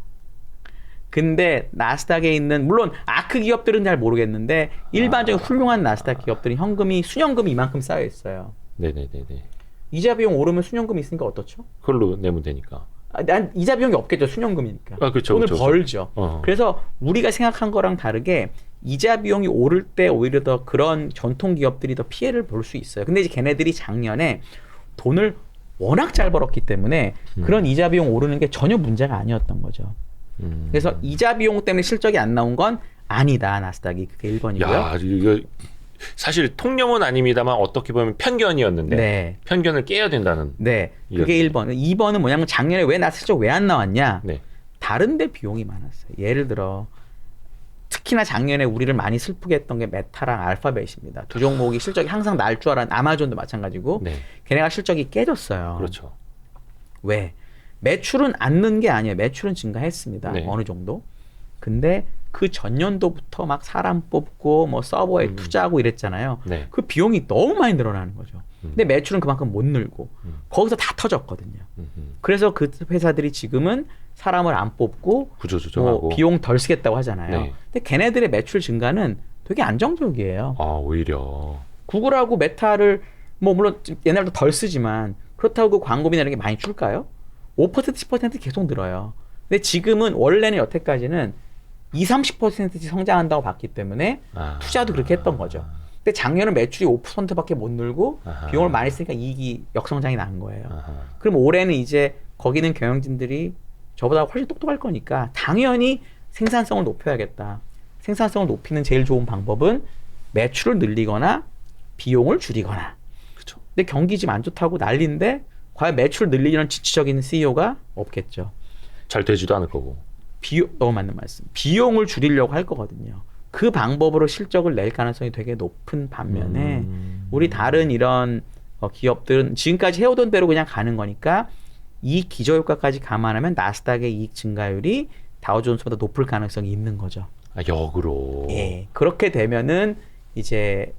근데 나스닥에 있는 물론 아크 기업들은 잘 모르겠는데 일반적인 훌륭한 나스닥 기업들은 현금이 순현금이 이만큼 쌓여 있어요. 네네네네. 이자 비용 오르면 순현금이 있으니까 어떻죠? 그걸로 내면 되니까. 난 이자 비용이 없겠죠. 순현금이니까. 그렇죠. 돈을 그렇죠. 벌죠. 그래서 우리가 생각한 거랑 다르게 이자 비용이 오를 때 오히려 더 그런 전통 기업들이 더 피해를 볼 수 있어요. 근데 이제 걔네들이 작년에 돈을 워낙 잘 벌었기 때문에 그런 이자 비용 오르는 게 전혀 문제가 아니었던 거죠. 그래서 이자 비용 때문에 실적이 안 나온 건 아니다. 나스닥이 그게 1번이고요. 야, 이거 사실 통념은 아닙니다만 어떻게 보면 편견이었는데 네. 편견을 깨야 된다는. 네. 그게 1번. 2번은 뭐냐면 작년에 왜 실적 왜 안 나왔냐? 네. 다른 데 비용이 많았어요. 예를 들어 특히나 작년에 우리를 많이 슬프게 했던 게 메타랑 알파벳입니다. 두 종목이 실적이 항상 날 줄 알았는데 아마존도 마찬가지고 네. 걔네가 실적이 깨졌어요. 그렇죠. 왜? 매출은 안 는 게 아니에요. 매출은 증가했습니다. 네. 어느 정도. 근데 그 전년도부터 막 사람 뽑고 뭐 서버에 투자하고 이랬잖아요. 네. 그 비용이 너무 많이 늘어나는 거죠. 근데 매출은 그만큼 못 늘고 거기서 다 터졌거든요. 그래서 그 회사들이 지금은 사람을 안 뽑고 구조조정하고 비용 덜 쓰겠다고 하잖아요. 네. 근데 걔네들의 매출 증가는 되게 안정적이에요. 오히려. 구글하고 메타를 뭐 물론 옛날부터 덜 쓰지만 그렇다고 그 광고비나 이런 게 많이 줄까요? 5% 10% 계속 늘어요. 근데 지금은 원래는 여태까지는 20-30%씩 성장한다고 봤기 때문에 투자도 그렇게 했던 거죠. 근데 작년은 매출이 5%밖에 못 늘고 비용을 많이 쓰니까 이익이 역성장이 난 거예요. 그럼 올해는 이제 거기는 경영진들이 저보다 훨씬 똑똑할 거니까 당연히 생산성을 높여야겠다. 생산성을 높이는 제일 좋은 방법은 매출을 늘리거나 비용을 줄이거나. 그렇죠. 근데 경기 지금 안 좋다고 난리인데 과연 매출 늘리려는 지치적인 CEO가 없겠죠. 잘 되지도 않을 거고. 너무 맞는 말씀. 비용을 줄이려고 할 거거든요. 그 방법으로 실적을 낼 가능성이 되게 높은 반면에 우리 다른 이런 기업들은 지금까지 해오던 대로 그냥 가는 거니까 이 기저효과까지 감안하면 나스닥의 이익 증가율이 다우존스보다 높을 가능성이 있는 거죠. 역으로. 예, 그렇게 되면은 이제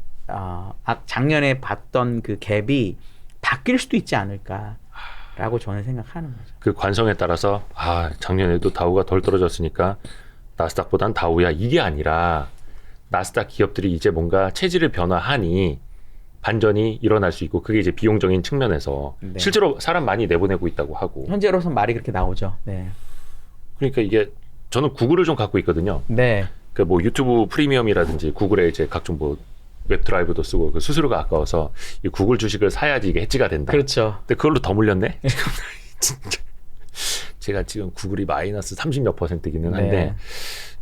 작년에 봤던 그 갭이 바뀔 수도 있지 않을까라고 저는 생각하는 거죠. 그 관성에 따라서 작년에도 다우가 덜 떨어졌으니까 나스닥보단 다우야 이게 아니라 나스닥 기업들이 이제 뭔가 체질을 변화하니 반전이 일어날 수 있고 그게 이제 비용적인 측면에서 네. 실제로 사람 많이 내보내고 있다고 하고. 현재로선 말이 그렇게 나오죠. 네. 그러니까 이게 저는 구글을 좀 갖고 있거든요. 네. 그 뭐 유튜브 프리미엄이라든지 구글에 이제 각종 뭐 웹드라이브도 쓰고 그 수수료가 아까워서 이 구글 주식을 사야지 이게 해지가 된다. 그렇죠. 근데 그걸로 더 물렸네. 진짜 제가 지금 구글이 마이너스 30몇 %기는 한데 네.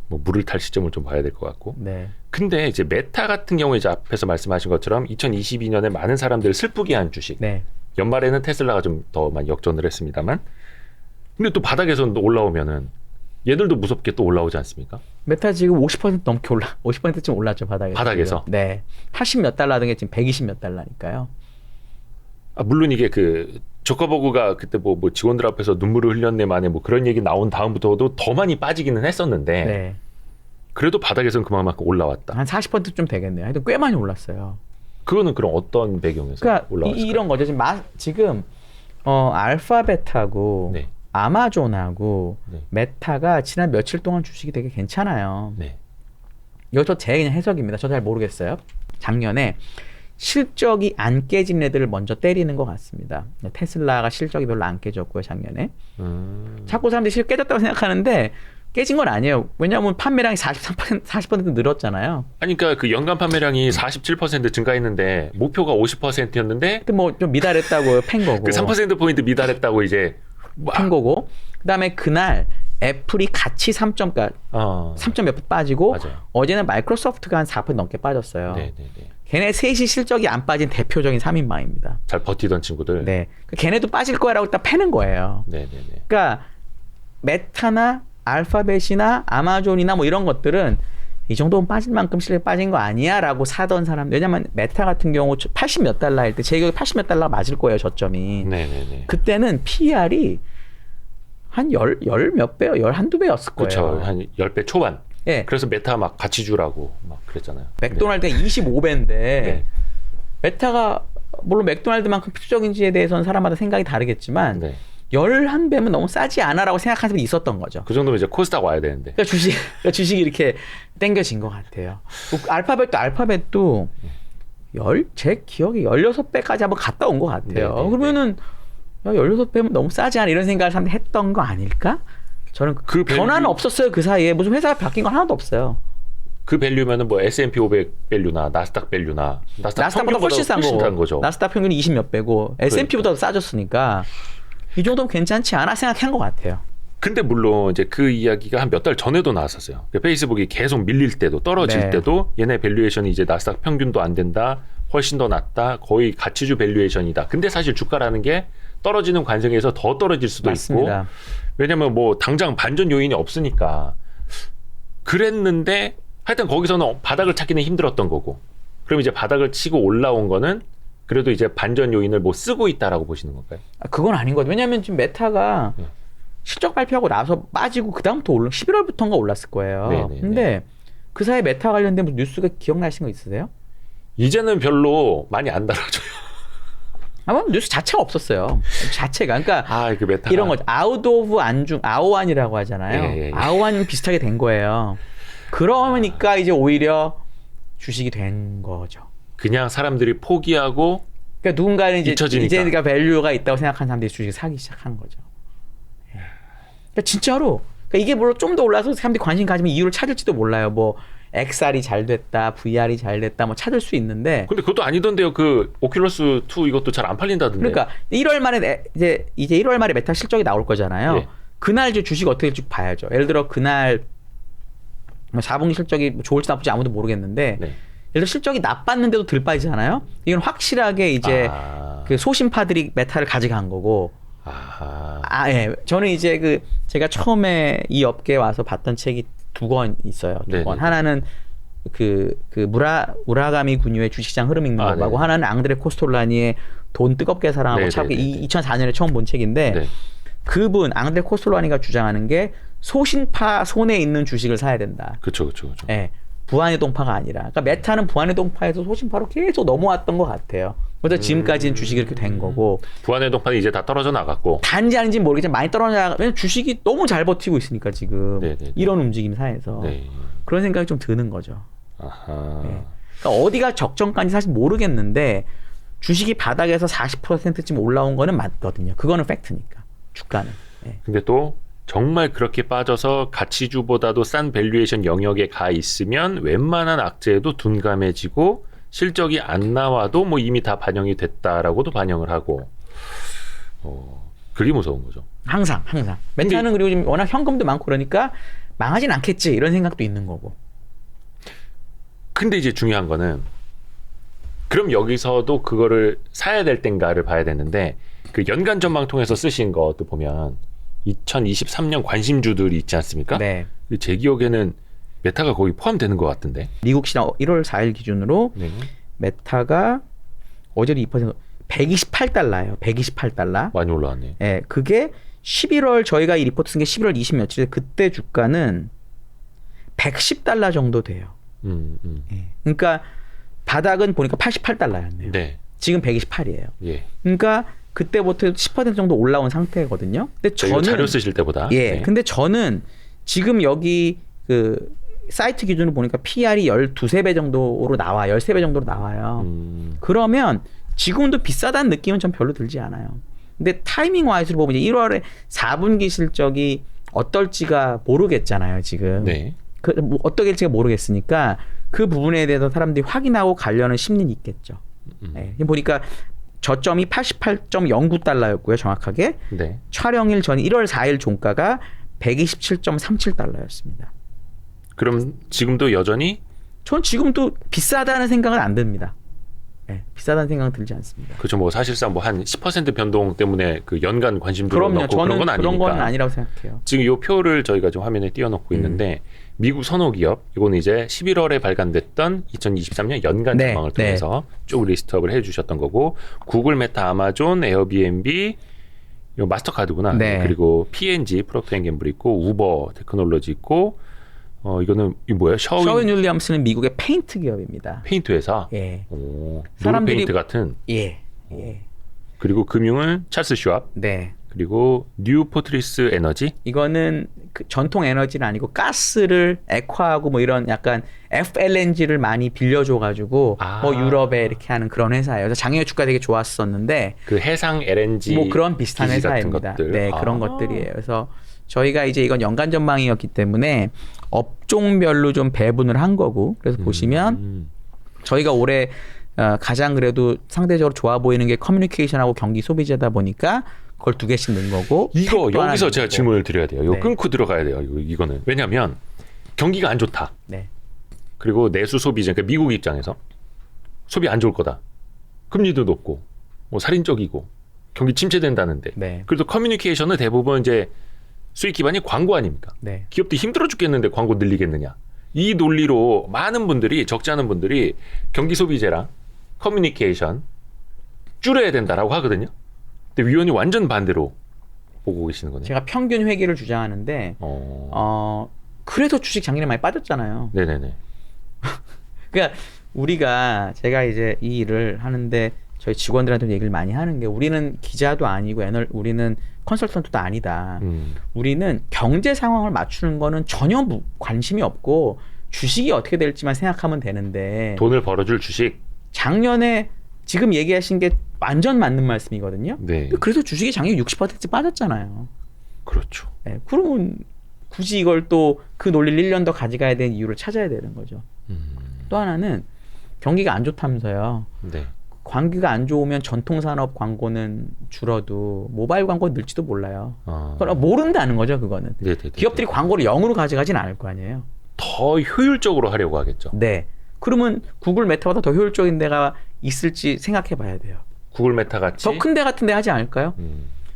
뭐 물을 탈 시점을 좀 봐야 될 것 같고. 네. 근데 이제 메타 같은 경우에 이제 앞에서 말씀하신 것처럼 2022년에 많은 사람들을 슬프게 한 주식. 네. 연말에는 테슬라가 좀 더 많이 역전을 했습니다만. 근데 또 바닥에서 올라오면은 얘들도 무섭게 또 올라오지 않습니까? 메타 지금 50% 넘게 50%쯤 올랐죠, 바닥에서. 바닥에서? 네. 80 몇 달러 하던 게 지금 120 몇 달러니까요. 물론 이게 그 조커버그가 그때 뭐 직원들 앞에서 눈물을 흘렸네 만에 뭐 그런 얘기 나온 다음부터도 더 많이 빠지기는 했었는데 네. 그래도 바닥에서는 그만큼 올라왔다. 한 40%좀 되겠네요. 하여튼 꽤 많이 올랐어요. 그거는 그럼 어떤 배경에서 그러니까 올라왔을까요? 이런 거죠. 지금 알파벳하고 네. 아마존하고 네. 메타가 지난 며칠 동안 주식이 되게 괜찮아요. 네. 이것도 제 그냥 해석입니다. 저 잘 모르겠어요. 작년에 실적이 안 깨진 애들을 먼저 때리는 것 같습니다. 테슬라가 실적이 별로 안 깨졌고요, 작년에. 자꾸 사람들이 실적 깨졌다고 생각하는데 깨진 건 아니에요. 왜냐하면 판매량이 40% 늘었잖아요. 아니 그러니까 그 연간 판매량이 47% 증가했는데 목표가 50%였는데 근데 뭐 좀 미달했다고 팬 거고. 그 3%포인트 미달했다고 이제 팬 거고. 그다음에 그날 애플이 같이 3 몇 분 빠지고 맞아요. 어제는 마이크로소프트가 한 4% 넘게 빠졌어요. 네네네. 걔네 셋이 실적이 안 빠진 대표적인 3인방입니다. 잘 버티던 친구들. 네. 걔네도 빠질 거라고 딱 패는 거예요. 네네네. 그러니까 메타나 알파벳이나 아마존이나 뭐 이런 것들은 이 정도면 빠질 만큼 실력이 빠진 거 아니야? 라고 사던 사람. 왜냐면 메타 같은 경우 80 몇 달러일 때 제 기억에 80 몇 달러 맞을 거예요, 저점이. 네네네. 그때는 PER이 한 열 몇 배요? 한두 배였을 거예요. 그렇죠. 한 10배 초반. 예. 그래서 메타 막 같이 주라고 막 그랬잖아요. 맥도날드가 25배인데 네. 메타가 물론 맥도날드만큼 필수적인지에 대해서는 사람마다 생각이 다르겠지만 네. 11배면 너무 싸지 않아라고 생각하는 사람이 있었던 거죠. 그 정도면 이제 코스닥 와야 되는데. 그러니까 주식이 이렇게 땡겨진 것 같아요. 알파벳도 제 기억에 16배까지 한번 갔다 온 것 같아요. 네네네. 그러면은 야, 16배면 너무 싸지 않아 이런 생각을 사람들이 했던 거 아닐까? 저는 그 변화는 밸류- 없었어요. 그 사이에 무슨 회사가 바뀐 건 하나도 없어요. 그 밸류면은 뭐 S&P 500 밸류나 나스닥 밸류나 나스닥보다 훨씬 싼 거죠. 나스닥 평균이 20 몇 배고 S&P보다 싸졌으니까 이 정도면 괜찮지 않아 생각한 것 같아요. 근데 물론 이제 그 이야기가 한 몇 달 전에도 나왔었어요. 그 페이스북이 계속 밀릴 때도 떨어질 네. 때도 얘네 밸류에이션이 이제 나스닥 평균도 안 된다. 훨씬 더 낮다. 거의 가치주 밸류에이션이다. 근데 사실 주가라는 게 떨어지는 관성에서 더 떨어질 수도 맞습니다. 있고. 왜냐면 뭐 당장 반전 요인이 없으니까. 그랬는데 하여튼 거기서는 바닥을 찾기는 힘들었던 거고. 그럼 이제 바닥을 치고 올라온 거는 그래도 이제 반전 요인을 뭐 쓰고 있다라고 보시는 건가요? 그건 아닌 거죠. 왜냐하면 지금 메타가 실적 발표하고 나서 빠지고 그 다음부터 11월부터인가 올랐을 거예요. 네네네. 근데 그 사이에 메타 관련된 무슨 뉴스가 기억나시는 거 있으세요? 이제는 별로 많이 안 달아줘요. 아마 뉴스 자체가 없었어요. 자체가. 그러니까 그 메타가. 이런 거죠. 아웃 오브 안중 아오안이라고 하잖아요. 예. 아오안 비슷하게 된 거예요. 그러니까 이제 오히려 주식이 된 거죠. 그냥 사람들이 포기하고 그러니까 누군가는 잊혀지니까. 이제가 밸류가 있다고 생각하는 사람들이 주식을 사기 시작한 거죠. 예. 그러니까 진짜로 그러니까 이게 물론 좀 더 올라서 사람들이 관심 가지면 이유를 찾을지도 몰라요. 뭐 XR이 잘 됐다, VR이 잘 됐다, 뭐 찾을 수 있는데. 근데 그것도 아니던데요. 그 오큘러스 2 이것도 잘 안 팔린다던데. 그러니까 1월 말에 이제 1월 말에 메타 실적이 나올 거잖아요. 예. 그날 이제 주식 어떻게 될지 봐야죠. 예를 들어 그날 4분기 실적이 좋을지 나쁠지 아무도 모르겠는데 네. 예를 들어 실적이 나빴는데도 들 빠지잖아요. 이건 확실하게 이제 그 소신파들이 메타를 가져간 거고. 예. 저는 이제 제가 처음에 이 업계에 와서 봤던 책이 2권 있어요. 2권. 네네. 하나는 우라가미 군유의 주식시장 흐름 읽는 거고 네네. 하나는 앙드레 코스톨라니의 돈 뜨겁게 사랑하고 네네네. 차갑게 2004년에 처음 본 책인데 네. 그분 앙드레 코스톨라니가 주장하는 게 소신파 손에 있는 주식을 사야 된다. 그렇죠. 예. 부안의 동파가 아니라. 그러니까 메타는 부안의 동파에서 소신파로 계속 넘어왔던 것 같아요. 그래서 지금까지는 주식이 이렇게 된 거고. 부안의 동판이 이제 다 떨어져 나갔고. 단지 아닌지는 모르겠지만 많이 떨어져. 왜냐면 주식이 너무 잘 버티고 있으니까 지금. 네네네. 이런 움직임 사이에서. 네. 그런 생각이 좀 드는 거죠. 아하. 네. 그러니까 어디가 적정가인지 사실 모르겠는데 주식이 바닥에서 40%쯤 올라온 거는 맞거든요. 그거는 팩트니까. 주가는. 네. 근데 또 정말 그렇게 빠져서 가치주보다도 싼 밸류에이션 영역에 가 있으면 웬만한 악재에도 둔감해지고 실적이 안 나와도 뭐 이미 다 반영이 됐다라고도 반영을 하고 그게 무서운 거죠. 항상. 메타는 그리고 지금 워낙 현금도 많고 그러니까 망하진 않겠지 이런 생각도 있는 거고. 근데 이제 중요한 거는 그럼 여기서도 그거를 사야 될 땐가를 봐야 되는데 그 연간 전망 통해서 쓰신 것도 보면 2023년 관심주들이 있지 않습니까? 네. 제 기억에는 메타가 거기 포함되는 것 같은데. 미국 시장 1월 4일 기준으로 네. 메타가 어제도 2% 128달러예요. 128달러. 많이 올라왔네요. 예, 그게 11월 저희가 이 리포트 쓴 게 11월 20 며칠 그때 주가는 110달러 정도 돼요. 예. 그러니까 바닥은 보니까 88달러였네요. 네. 지금 128이에요. 예. 그러니까 그때부터 10% 정도 올라온 상태거든요. 근데 저는 저는 자료 쓰실 때보다. 예. 네. 근데 저는 지금 여기 그 사이트 기준으로 보니까 PR이 12배 정도로 나와. 13배 정도로 나와요. 그러면 지금도 비싸다는 느낌은 전 별로 들지 않아요. 근데 타이밍 와이즈로 보면 이제 1월에 4분기 실적이 어떨지가 모르겠잖아요, 지금. 네. 뭐 어떻게 될지가 모르겠으니까 그 부분에 대해서 사람들이 확인하고 가려는 심리는 있겠죠. 네. 보니까 저점이 88.09달러였고요, 정확하게. 네. 촬영일 전 1월 4일 종가가 127.37달러였습니다. 그럼 지금도 여전히 전 지금도 비싸다는 생각은 안 듭니다. 네, 비싸다는 생각은 들지 않습니다. 그렇죠. 뭐 사실상 뭐 한 10% 변동 때문에 그 연간 관심도를 그럼요. 넣고 저는 그런 건 아니니까. 그런 건 아니라고 생각해요. 지금 이 표를 저희가 좀 화면에 띄워놓고 있는데 미국 선호기업 이거는 이제 11월에 발간됐던 2023년 연간 네, 전망을 통해서 쭉 리스트업을 해주셨던 거고 구글, 메타, 아마존, 에어비앤비, 이거 마스터카드구나. 네. 그리고 P&G, 프록터앤갬블 있고 우버 테크놀로지 있고 이거는 이 뭐야? 셔윈 윌리엄스는 미국의 페인트 기업입니다. 페인트 회사. 예. 오, 사람들이- 페인트 같은. 예. 예. 그리고 금융은 찰스 슈왑. 네. 그리고 뉴 포트리스 에너지. 이거는 그 전통 에너지는 아니고 가스를 액화하고 뭐 이런 약간 FLNG를 많이 빌려줘가지고 뭐 유럽에 이렇게 하는 그런 회사예요. 그래서 작년에 주가 되게 좋았었는데 그 해상 LNG 뭐 그런 비슷한 기지 같은 회사입니다. 것들. 네, 그런 것들이에요. 그래서 저희가 이제 이건 연간 전망이었기 때문에 업종별로 좀 배분을 한 거고 그래서 보시면 저희가 올해 가장 그래도 상대적으로 좋아 보이는 게 커뮤니케이션하고 경기 소비재다 보니까 그걸 2개씩 넣은 거고 이거 택도 하나 여기서 넣은 제가 거고. 질문을 드려야 돼요. 이거 네. 끊고 들어가야 돼요. 이거는 왜냐하면 경기가 안 좋다. 네. 그리고 내수 소비재, 그러니까 미국 입장에서 소비 안 좋을 거다. 금리도 높고 뭐 살인적이고 경기 침체된다는데. 네. 그래도 커뮤니케이션은 대부분 이제 수익 기반이 광고 아닙니까? 네. 기업도 힘들어 죽겠는데 광고 늘리겠느냐? 이 논리로 많은 분들이 적지 않은 분들이 경기 소비재랑 커뮤니케이션 줄여야 된다라고 하거든요. 근데 위원이 완전 반대로 보고 계시는 거네요. 제가 평균 회계를 주장하는데 그래서 주식 작년에 많이 빠졌잖아요. 네네네. 그러니까 우리가 제가 이제 이 일을 하는데 저희 직원들한테 얘기를 많이 하는 게 우리는 기자도 아니고 우리는 컨설턴트도 아니다. 우리는 경제 상황을 맞추는 거는 전혀 관심이 없고 주식이 어떻게 될지만 생각하면 되는데 돈을 벌어줄 주식. 작년에 지금 얘기하신 게 완전 맞는 말씀이거든요. 네. 그래서 주식이 작년 60% 빠졌잖아요. 그렇죠. 네, 그러면 굳이 이걸 또 그 논리를 1년 더 가져가야 되는 이유를 찾아야 되는 거죠. 또 하나는 경기가 안 좋다면서요. 네. 경기가 안 좋으면 전통산업 광고는 줄어도 모바일 광고 늘지도 몰라요. 그건 모른다는 거죠, 그거는. 네네네. 기업들이 광고를 0으로 가져가진 않을 거 아니에요. 더 효율적으로 하려고 하겠죠. 네. 그러면 구글 메타보다 더 효율적인 데가 있을지 생각해 봐야 돼요. 구글 메타 같이. 더 큰 데 같은 데 하지 않을까요?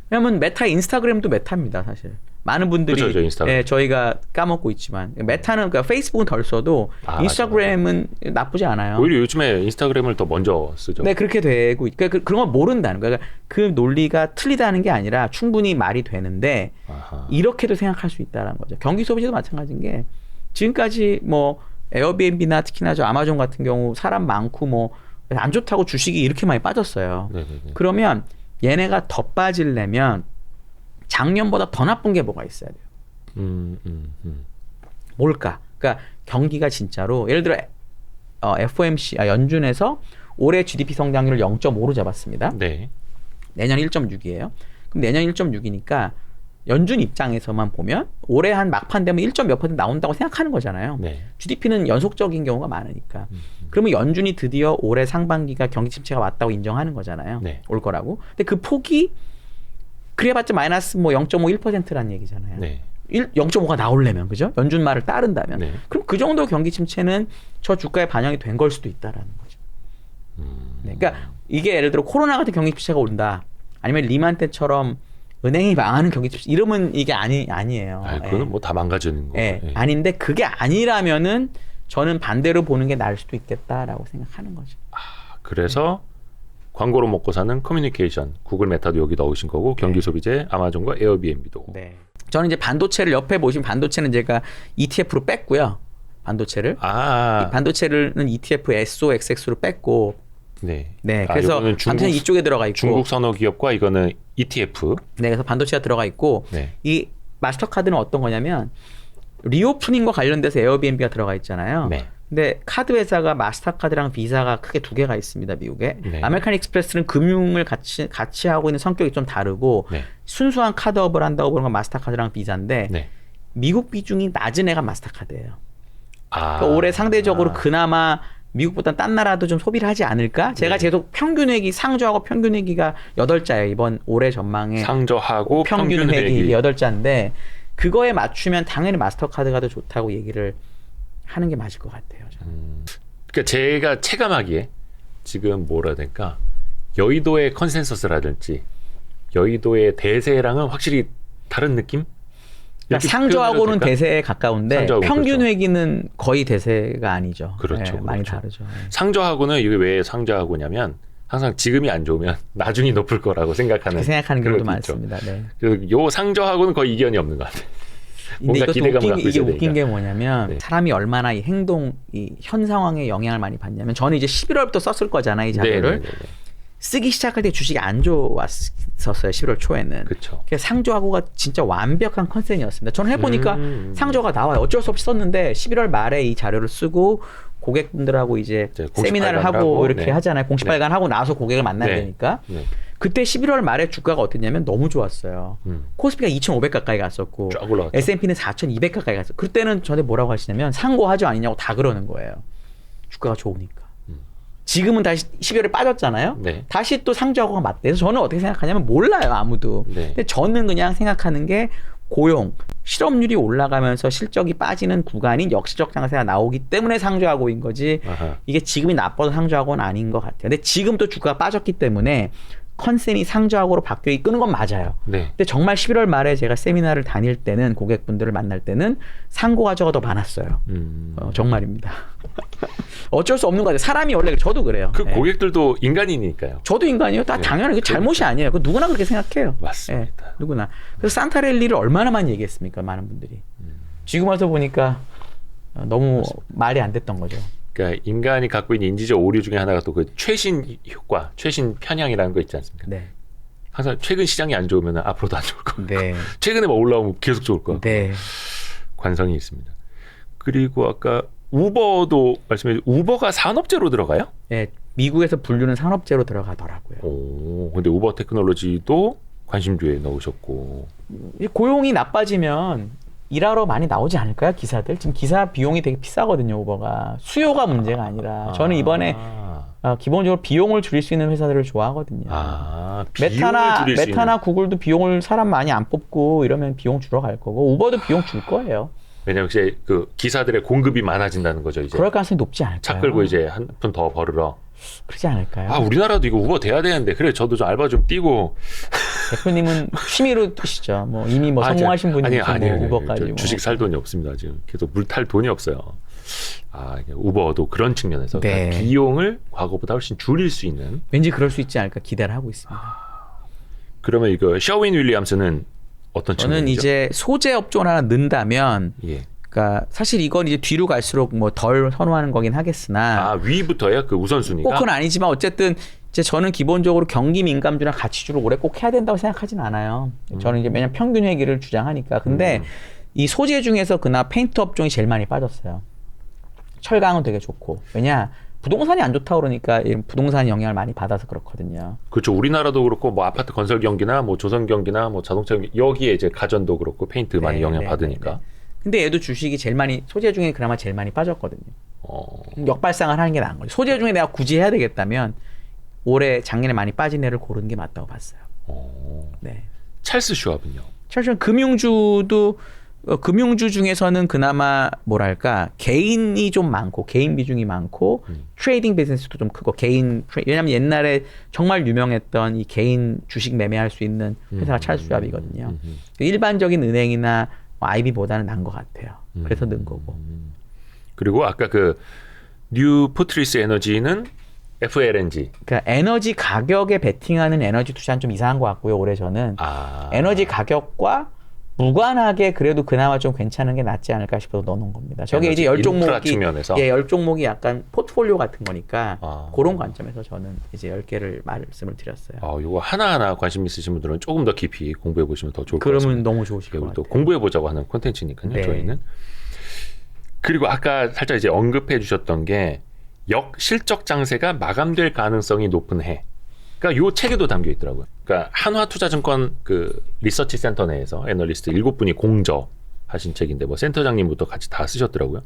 왜냐면 메타 인스타그램도 메타입니다, 사실. 많은 분들이 그렇죠, 인스타그램. 예, 저희가 까먹고 있지만 메타는 그러니까 페이스북은 덜 써도 인스타그램은 맞아. 나쁘지 않아요. 오히려 요즘에 인스타그램을 더 먼저 쓰죠. 네, 그렇게 되고 그러니까 그런 걸 모른다는 거예요. 그러니까 그 논리가 틀리다는 게 아니라 충분히 말이 되는데 아하. 이렇게도 생각할 수 있다는 거죠. 경기 소비자도 마찬가지인 게 지금까지 뭐 에어비앤비나 특히나 저 아마존 같은 경우 사람 많고 뭐 안 좋다고 주식이 이렇게 많이 빠졌어요. 네네네. 그러면 얘네가 더 빠지려면 작년보다 더 나쁜 게 뭐가 있어야 돼요. 뭘까? 그러니까 경기가 진짜로 예를 들어 FOMC 연준에서 올해 GDP 성장률을 0.5로 잡았습니다. 네. 내년 1.6이에요. 그럼 내년 1.6이니까 연준 입장에서만 보면 올해 한 막판 되면 1. 몇 % 나온다고 생각하는 거잖아요. 네. GDP는 연속적인 경우가 많으니까. 그러면 연준이 드디어 올해 상반기가 경기 침체가 왔다고 인정하는 거잖아요. 네. 올 거라고. 근데 그 폭이 그래봤자 마이너스 뭐 0.5, 1%란 얘기잖아요. 네. 0.5가 나오려면 그죠? 연준 말을 따른다면. 네. 그럼 그 정도 경기 침체는 저 주가에 반영이 된 걸 수도 있다라는 거죠. 네. 그러니까 이게 예를 들어 코로나 같은 경기 침체가 온다. 아니면 리만 때처럼 은행이 망하는 경기 이러면 이게 아니에요. 아, 그거는 예. 뭐 다 망가지는 거. 예. 예. 아닌데 그게 아니라면은 저는 반대로 보는 게 나을 수도 있겠다라고 생각하는 거죠. 그래서 광고로 먹고 사는 커뮤니케이션, 구글 메타도 여기 넣으신 거고 경기 소비재, 아마존과 에어비앤비도. 네. 저는 이제 반도체를 옆에 보시면 반도체는 제가 ETF로 뺐고요. 반도체를. 이 반도체는 ETF SOXX로 뺐고. 네. 네. 그래서 이거는 반도체는 이쪽에 들어가 있고. 중국 선호 기업과 이거는 ETF. 네. 그래서 반도체가 들어가 있고. 네. 이 마스터카드는 어떤 거냐면 리오프닝과 관련돼서 에어비앤비가 들어가 있잖아요. 네. 근데 카드 회사가 마스터카드랑 비자가 크게 두 개가 있습니다, 미국에. 네. 아메리칸 익스프레스는 금융을 같이 하고 있는 성격이 좀 다르고 네. 순수한 카드업을 한다고 보는 건 마스터카드랑 비자인데 네. 미국 비중이 낮은 애가 마스터카드예요. 아. 그러니까 올해 상대적으로 그나마 미국보다 딴 나라도 좀 소비를 하지 않을까? 제가 네. 계속 평균회기 상저하고 평균회기가 8자예요. 이번 올해 전망에 상저하고 평균회기 8자인데 그거에 맞추면 당연히 마스터카드가 더 좋다고 얘기를 하는 게 맞을 것 같아요. 저는. 그러니까 제가 체감하기에 지금 뭐라 해야 될까? 여의도의 컨센서스라든지 여의도의 대세랑은 확실히 다른 느낌? 그러니까 상저하고는 대세에 가까운데 상저하고 평균 그렇죠. 회기는 거의 대세가 아니죠. 그렇죠, 네, 많이 그렇죠. 다르죠. 네. 상저하고는 이게 왜 상저하고냐면 항상 지금이 안 좋으면 나중이 높을 거라고 생각하는 그렇게 생각하는 그런 경우도 것도 있죠. 많습니다. 네. 그래서 요 상저하고는 거의 이견이 없는 것 같아요. 근데 뭔가 이것도 기대감을 갖고 이게 있어야 웃긴 되니까. 게 뭐냐면 네. 사람이 얼마나 이 행동, 이 현 상황에 영향을 많이 받냐면 저는 이제 11월부터 썼을 거잖아요. 이 자료를. 네네네네. 쓰기 시작할 때 주식이 안 좋았었어요. 11월 초에는. 그렇죠. 그래서 상저하고가 진짜 완벽한 컨센이었습니다. 저는 해보니까 상저가 나와요. 어쩔 수 없이 썼는데 11월 말에 이 자료를 쓰고 고객분들하고 이제 공식 세미나를 발간을 하고 하고, 이렇게 네. 하잖아요. 공식 네. 발간하고 나서 고객을 만나야 네. 되니까. 네. 그때 11월 말에 주가가 어땠냐면 너무 좋았어요. 코스피가 2,500 가까이 갔었고 쫙 올라갔죠. S&P는 4,200 가까이 갔어요. 그때는 저한테 뭐라고 하시냐면 상고하죠 아니냐고 다 그러는 거예요. 주가가 좋으니까. 지금은 다시 12월에 빠졌잖아요. 네. 다시 또 상저하고가 맞대. 그래서 저는 어떻게 생각하냐면 몰라요 아무도. 네. 근데 저는 그냥 생각하는 게 고용, 실업률이 올라가면서 실적이 빠지는 구간인 역시적 장세가 나오기 때문에 상저하고인 거지. 아하. 이게 지금이 나빠서 상저하고는 아닌 것 같아요. 근데 지금 또 주가가 빠졌기 때문에 컨센이 상저하고로 바뀌어 이끄는 건 맞아요. 네. 근데 정말 11월 말에 제가 세미나를 다닐 때는 고객분들을 만날 때는 상고 가저가 더 많았어요. 정말입니다. 어쩔 수 없는 거 같아요. 사람이 원래 저도 그래요. 그 예. 고객들도 인간이니까요. 저도 인간이에요. 다 네. 당연히 그 잘못이 아니에요. 그 누구나 그렇게 생각해요. 맞습니다. 예, 누구나. 그래서 산타랠리를 얼마나 많이 얘기했습니까? 많은 분들이. 지금 와서 보니까 너무 말이 안 됐던 거죠. 그러니까 인간이 갖고 있는 인지적 오류 중에 하나가 또 그 최신 효과, 최신 편향이라는 거 있지 않습니까? 네. 항상 최근 시장이 안 좋으면 앞으로도 안 좋을 거고 네. 최근에 뭐 올라오면 계속 좋을 거고 네. 관성이 있습니다. 그리고 아까 우버도 말씀해 주신 우버가 산업재로 들어가요? 예, 미국에서 분류는 산업재로 들어가더라고요. 오, 근데 우버 테크놀로지도 관심주에 넣으셨고. 이 고용이 나빠지면 일하러 많이 나오지 않을까요? 기사들. 지금 기사 비용이 되게 비싸거든요. 우버가. 수요가 문제가 아니라. 저는 이번에 기본적으로 비용을 줄일 수 있는 회사들을 좋아하거든요. 메타나 구글도 비용을 사람 많이 안 뽑고 이러면 비용 줄어갈 거고 우버도 비용 줄 거예요. 왜냐면 이제 그 기사들의 공급이 많아진다는 거죠. 이제 그럴 가능성이 높지 않을까요? 차 끌고 이제 한 푼 더 벌으러. 그러지 않을까요? 아, 우리나라도 이거 우버 돼야 되는데 그래 저도 좀 알바 좀 뛰고. 대표님은 취미로 뛰시죠. 뭐 이미 뭐 성공하신 분이 아니, 뭐 우버까지 뭐. 주식 살 돈이 없습니다. 지금 계속 물 탈 돈이 없어요. 이게 우버도 그런 측면에서 네. 그러니까 비용을 과거보다 훨씬 줄일 수 있는. 왠지 그럴 수 있지 않을까 기대를 하고 있습니다. 그러면 이거 셔윈 윌리엄스는 어떤 저는 측면이죠? 이제 소재 업종을 하나 넣는다면 예. 그러니까 사실 이건 이제 뒤로 갈수록 뭐 덜 선호하는 거긴 하겠으나 위부터야 그 우선순위가. 꼭 그건 아니지만 어쨌든 이제 저는 기본적으로 경기 민감주나 가치주를 올해 꼭 해야 된다고 생각하진 않아요. 저는 이제 매년 평균 회기를 주장하니까. 근데 이 소재 중에서 그나마 페인트 업종이 제일 많이 빠졌어요. 철강은 되게 좋고. 왜냐 부동산이 안 좋다 그러니까 이런 부동산 영향을 많이 받아서 그렇거든요. 그렇죠. 우리나라도 그렇고 뭐 아파트 건설 경기나 뭐 조선 경기나 뭐 자동차 경기 여기에 이제 가전도 그렇고 페인트 많이 영향 받으니까. 근데 얘도 주식이 제일 많이 소재 중에 그나마 제일 많이 빠졌거든요. 역발상을 하는 게 나은 거죠. 소재 중에 내가 굳이 해야 되겠다면 올해 작년에 많이 빠진 애를 고르는 게 맞다고 봤어요. 네. 찰스 슈왑은요? 사실 금융주도 금융주 중에서는 그나마 뭐랄까 개인이 좀 많고 개인 비중이 많고 트레이딩 비즈니스도 좀 크고 왜냐하면 옛날에 정말 유명했던 이 개인 주식 매매할 수 있는 회사가 찰스압이거든요. 일반적인 은행이나 IB보다는 난 것 같아요. 그래서 는 거고. 그리고 아까 그 뉴 포트리스 에너지는 FLNG. 그러니까 에너지 가격에 베팅하는 에너지 투자는 좀 이상한 것 같고요. 올해 저는 에너지 가격과 무관하게 그래도 그나마 좀 괜찮은 게 낫지 않을까 싶어서 넣어놓은 겁니다. 저게 이제 열 종목이 열 종목이 약간 포트폴리오 같은 거니까 그런 관점에서 저는 이제 10개를 말씀을 드렸어요. 이거 하나하나 관심 있으신 분들은 조금 더 깊이 공부해 보시면 더 좋을 것 같습니다. 그러면 너무 좋으실 것 같아요. 또 공부해 보자고 하는 콘텐츠니까요. 네. 저희는. 그리고 아까 살짝 이제 언급해 주셨던 게 역실적 장세가 마감될 가능성이 높은 해. 그러니까 요 책에도 담겨 있더라고요. 그러니까 한화투자증권 그 리서치 센터 내에서 애널리스트 7분이 공저하신 책인데 뭐 센터장님부터 같이 다 쓰셨더라고요.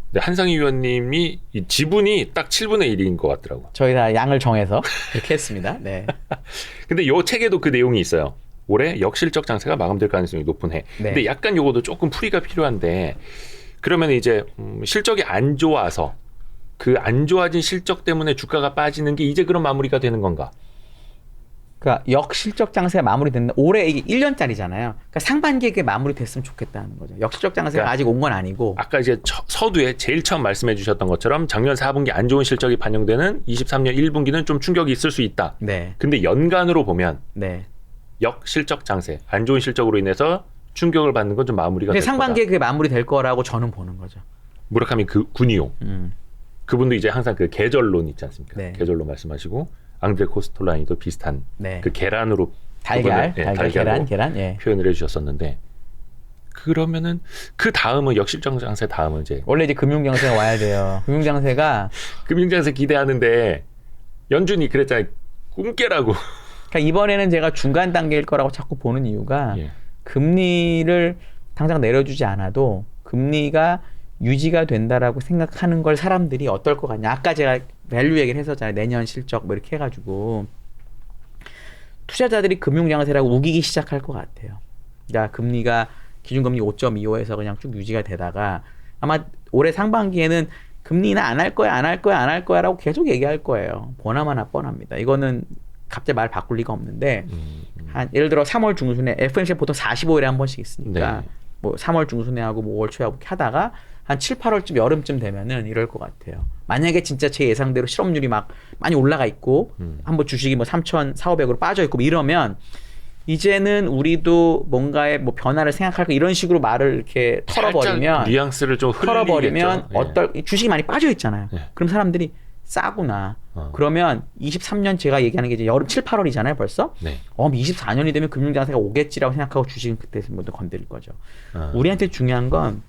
근데 한상희 위원님이 이 지분이 딱 7분의 1인 것 같더라고요. 저희 다 양을 정해서 그렇게 했습니다. 네. 근데 요 책에도 그 내용이 있어요. 올해 역실적 장세가 마감될 가능성이 높은 해. 네. 근데 약간 요것도 조금 풀이가 필요한데 그러면 이제 실적이 안 좋아서 그 안 좋아진 실적 때문에 주가가 빠지는 게 이제 그런 마무리가 되는 건가? 그러니까 역실적 장세가 마무리됐는데 올해 이게 1년짜리잖아요. 그러니까 상반기에 그게 마무리됐으면 좋겠다는 거죠. 역실적 장세가 그러니까 아직 온 건 아니고. 아까 이제 서두에 제일 처음 말씀해 주셨던 것처럼 작년 4분기 안 좋은 실적이 반영되는 23년 1분기는 좀 충격이 있을 수 있다. 네. 근데 연간으로 보면 네. 역실적 장세, 안 좋은 실적으로 인해서 충격을 받는 건 좀 마무리가 될 거다. 상반기에 그게 마무리될 거라고 저는 보는 거죠. 무라카미 군이요. 그분도 이제 항상 그 계절론 있지 않습니까? 네. 계절론 말씀하시고 앙드레 코스톨라니도 비슷한 네. 그 계란으로 달걀, 달걀로 계란, 예. 표현을 해주셨었는데 그러면은 그 다음은 역실적 장세 다음은 이제 원래 이제 금융장세가 와야 돼요. 금융장세가 금융장세 기대하는데 연준이 그랬잖아요. 꿈깨라고. 그러니까 이번에는 제가 중간 단계일 거라고 자꾸 보는 이유가 예. 금리를 당장 내려주지 않아도 금리가 유지가 된다라고 생각하는 걸 사람들이 어떨 것 같냐. 아까 제가 밸류 얘기를 했었잖아요. 내년 실적 뭐 이렇게 해가지고 투자자들이 금융장세라고 우기기 시작할 것 같아요. 그러니까 금리가 기준금리 5.25에서 그냥 쭉 유지가 되다가 아마 올해 상반기에는 금리는 안 할 거야, 안 할 거야, 안 할 거야라고 계속 얘기할 거예요. 보나마나 뻔합니다. 이거는 갑자기 말 바꿀 리가 없는데 한 예를 들어 3월 중순에 FOMC 보통 45일에 한 번씩 있으니까 네. 뭐 3월 중순에 하고 뭐 5월 초에 하고 이렇게 하다가 한 7, 8월쯤 여름쯤 되면은 이럴 것 같아요. 만약에 진짜 제 예상대로 실업률이 막 많이 올라가 있고 한번 주식이 뭐 3,400~500으로 빠져 있고 뭐 이러면 이제는 우리도 뭔가의 뭐 변화를 생각할 거 이런 식으로 말을 이렇게 털어버리면 뉘앙스를 좀 털어버리면 흘리겠죠. 주식이 많이 빠져 있잖아요. 예. 그럼 사람들이 싸구나. 그러면 23년 제가 얘기하는 게 이제 여름 7, 8월이잖아요, 벌써. 네. 24년이 되면 금융장세가 오겠지라고 생각하고 주식은 그때 모두 건드릴 거죠. 우리한테 중요한 건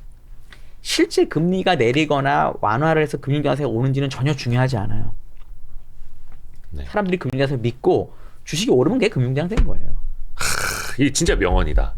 실제 금리가 내리거나 완화를 해서 금융장세가 오는지는 전혀 중요하지 않아요. 네. 사람들이 금융장세를 믿고 주식이 오르면 그게 금융장세인 거예요. 이게 진짜 명언이다.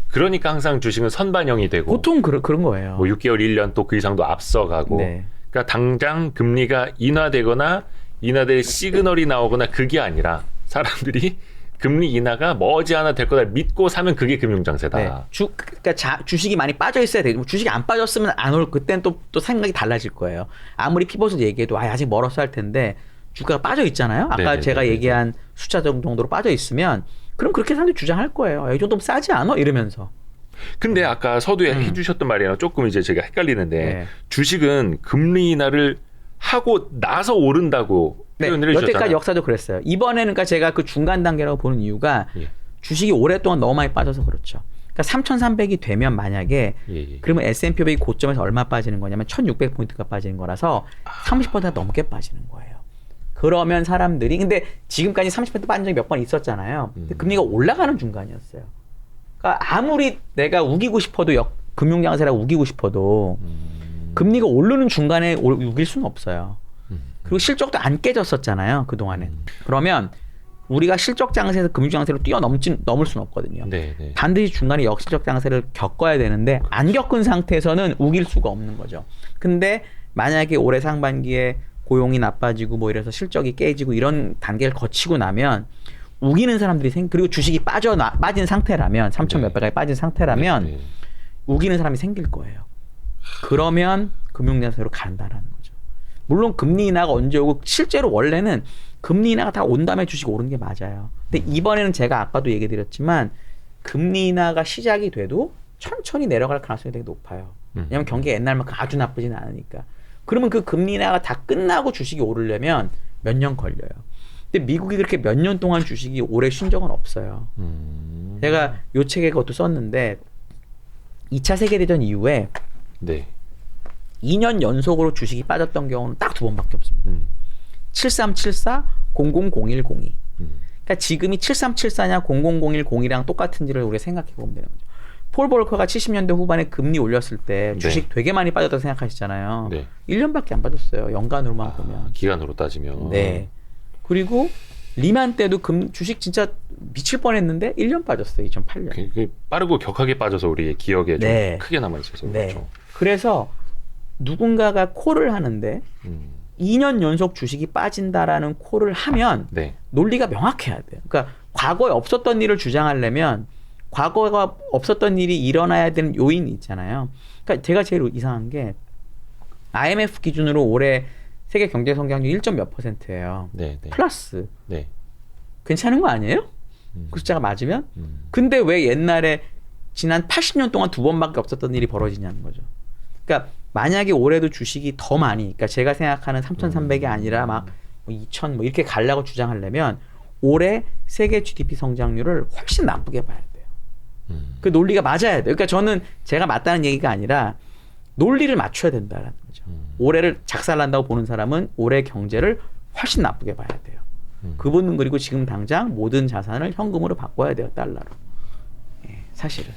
그러니까 항상 주식은 선반영이 되고 보통 그런 거예요. 뭐 6개월, 1년 또 그 이상도 앞서가고 네. 그러니까 당장 금리가 인하되거나 인하될 시그널이 나오거나 그게 아니라 사람들이 금리 인하가 머지않아 될 거다 믿고 사면 그게 금융장세다. 네. 그러니까 주식이 많이 빠져 있어야 되고 주식이 안 빠졌으면 안 올 그때는 또 생각이 달라질 거예요. 아무리 피벗을 얘기해도 아직 멀었어 할 텐데 주가가 빠져 있잖아요. 아까 네네네네. 제가 얘기한 숫자 정도로 빠져 있으면 그럼 그렇게 사람들이 주장할 거예요. 이 정도면 싸지 않아? 이러면서. 근데 아까 서두에 해주셨던 말이랑 조금 이제 제가 헷갈리는데 네. 주식은 금리 인하를 하고 나서 오른다고 네, 표현을 해주셨잖아요. 여태까지 역사도 그랬어요. 이번에는 그러니까 제가 그 중간 단계라고 보는 이유가 예. 주식이 오랫동안 너무 많이 빠져서 그렇죠. 그러니까 3,300이 되면 만약에 예. 그러면 S&P 500이 고점에서 얼마 빠지는 거냐면 1,600포인트가 빠지는 거라서 30% 넘게 빠지는 거예요. 그러면 사람들이 근데 지금까지 30% 빠진 적이 몇 번 있었잖아요. 근데 금리가 올라가는 중간이었어요. 그러니까 아무리 내가 우기고 싶어도 금융장세라고 우기고 싶어도 금리가 오르는 중간에 우길 수는 없어요. 그리고 실적도 안 깨졌었잖아요. 그동안에. 그러면 우리가 실적 장세에서 금융 장세로 넘을 수는 없거든요. 네, 네. 반드시 중간에 역실적 장세를 겪어야 되는데 안 겪은 상태에서는 우길 수가 없는 거죠. 근데 만약에 올해 상반기에 고용이 나빠지고 뭐 이래서 실적이 깨지고 이런 단계를 거치고 나면 우기는 사람들이 그리고 주식이 빠진 상태라면 3천 몇백까지 빠진 상태라면 네, 네. 우기는 사람이 생길 거예요. 그러면 금융자산으로 간다라는 거죠. 물론 금리 인하가 언제 오고 실제로 원래는 금리 인하가 다 온 다음에 주식 오르는 게 맞아요. 근데 이번에는 제가 아까도 얘기 드렸지만 금리 인하가 시작이 돼도 천천히 내려갈 가능성이 되게 높아요. 왜냐하면 경기가 옛날만큼 아주 나쁘진 않으니까. 그러면 그 금리 인하가 다 끝나고 주식이 오르려면 몇 년 걸려요. 근데 미국이 그렇게 몇 년 동안 주식이 오래 쉰 적은 없어요. 제가 요 책에 그것도 썼는데 2차 세계대전 이후에 네. 2년 연속으로 주식이 빠졌던 경우는 딱 2번밖에 없습니다. 7374, 000102. 그러니까 지금이 7374냐 000102랑 똑같은지를 우리가 생각해 보면 되는 거죠. 폴 볼커가 70년대 후반에 금리 올렸을 때 주식 되게 많이 빠졌다고 생각하시잖아요. 네. 1년밖에 안 빠졌어요. 연간으로만 보면. 기간으로 따지면. 네. 그리고 리만 때도 주식 진짜 미칠 뻔했는데 1년 빠졌어요. 2008년. 빠르고 격하게 빠져서 우리의 기억에 좀 네. 크게 남아 있어서 네. 그렇죠. 그래서 누군가가 콜을 하는데 2년 연속 주식이 빠진다라는 콜을 하면 네. 논리가 명확해야 돼요. 그러니까 과거에 없었던 일을 주장하려면 과거에 없었던 일이 일어나야 되는 요인이 있잖아요. 그러니까 제가 제일 이상한 게 IMF 기준으로 올해 세계 경제 성장률 1점 몇 %예요. 네, 네. 플러스. 네. 괜찮은 거 아니에요? 그 숫자가 맞으면? 근데 왜 옛날에 지난 80년 동안 2번밖에 없었던 일이 벌어지냐는 거죠. 그러니까 만약에 올해도 주식이 더 많이, 그러니까 제가 생각하는 3,300이 아니라 막 2,000 뭐 이렇게 가려고 주장하려면 올해 세계 GDP 성장률을 훨씬 나쁘게 봐야 돼요. 그 논리가 맞아야 돼요. 그러니까 저는 제가 맞다는 얘기가 아니라 논리를 맞춰야 된다는 거죠. 올해를 작살난다고 보는 사람은 올해 경제를 훨씬 나쁘게 봐야 돼요. 그분은 그리고 지금 당장 모든 자산을 현금으로 바꿔야 돼요. 달러로. 예, 사실은.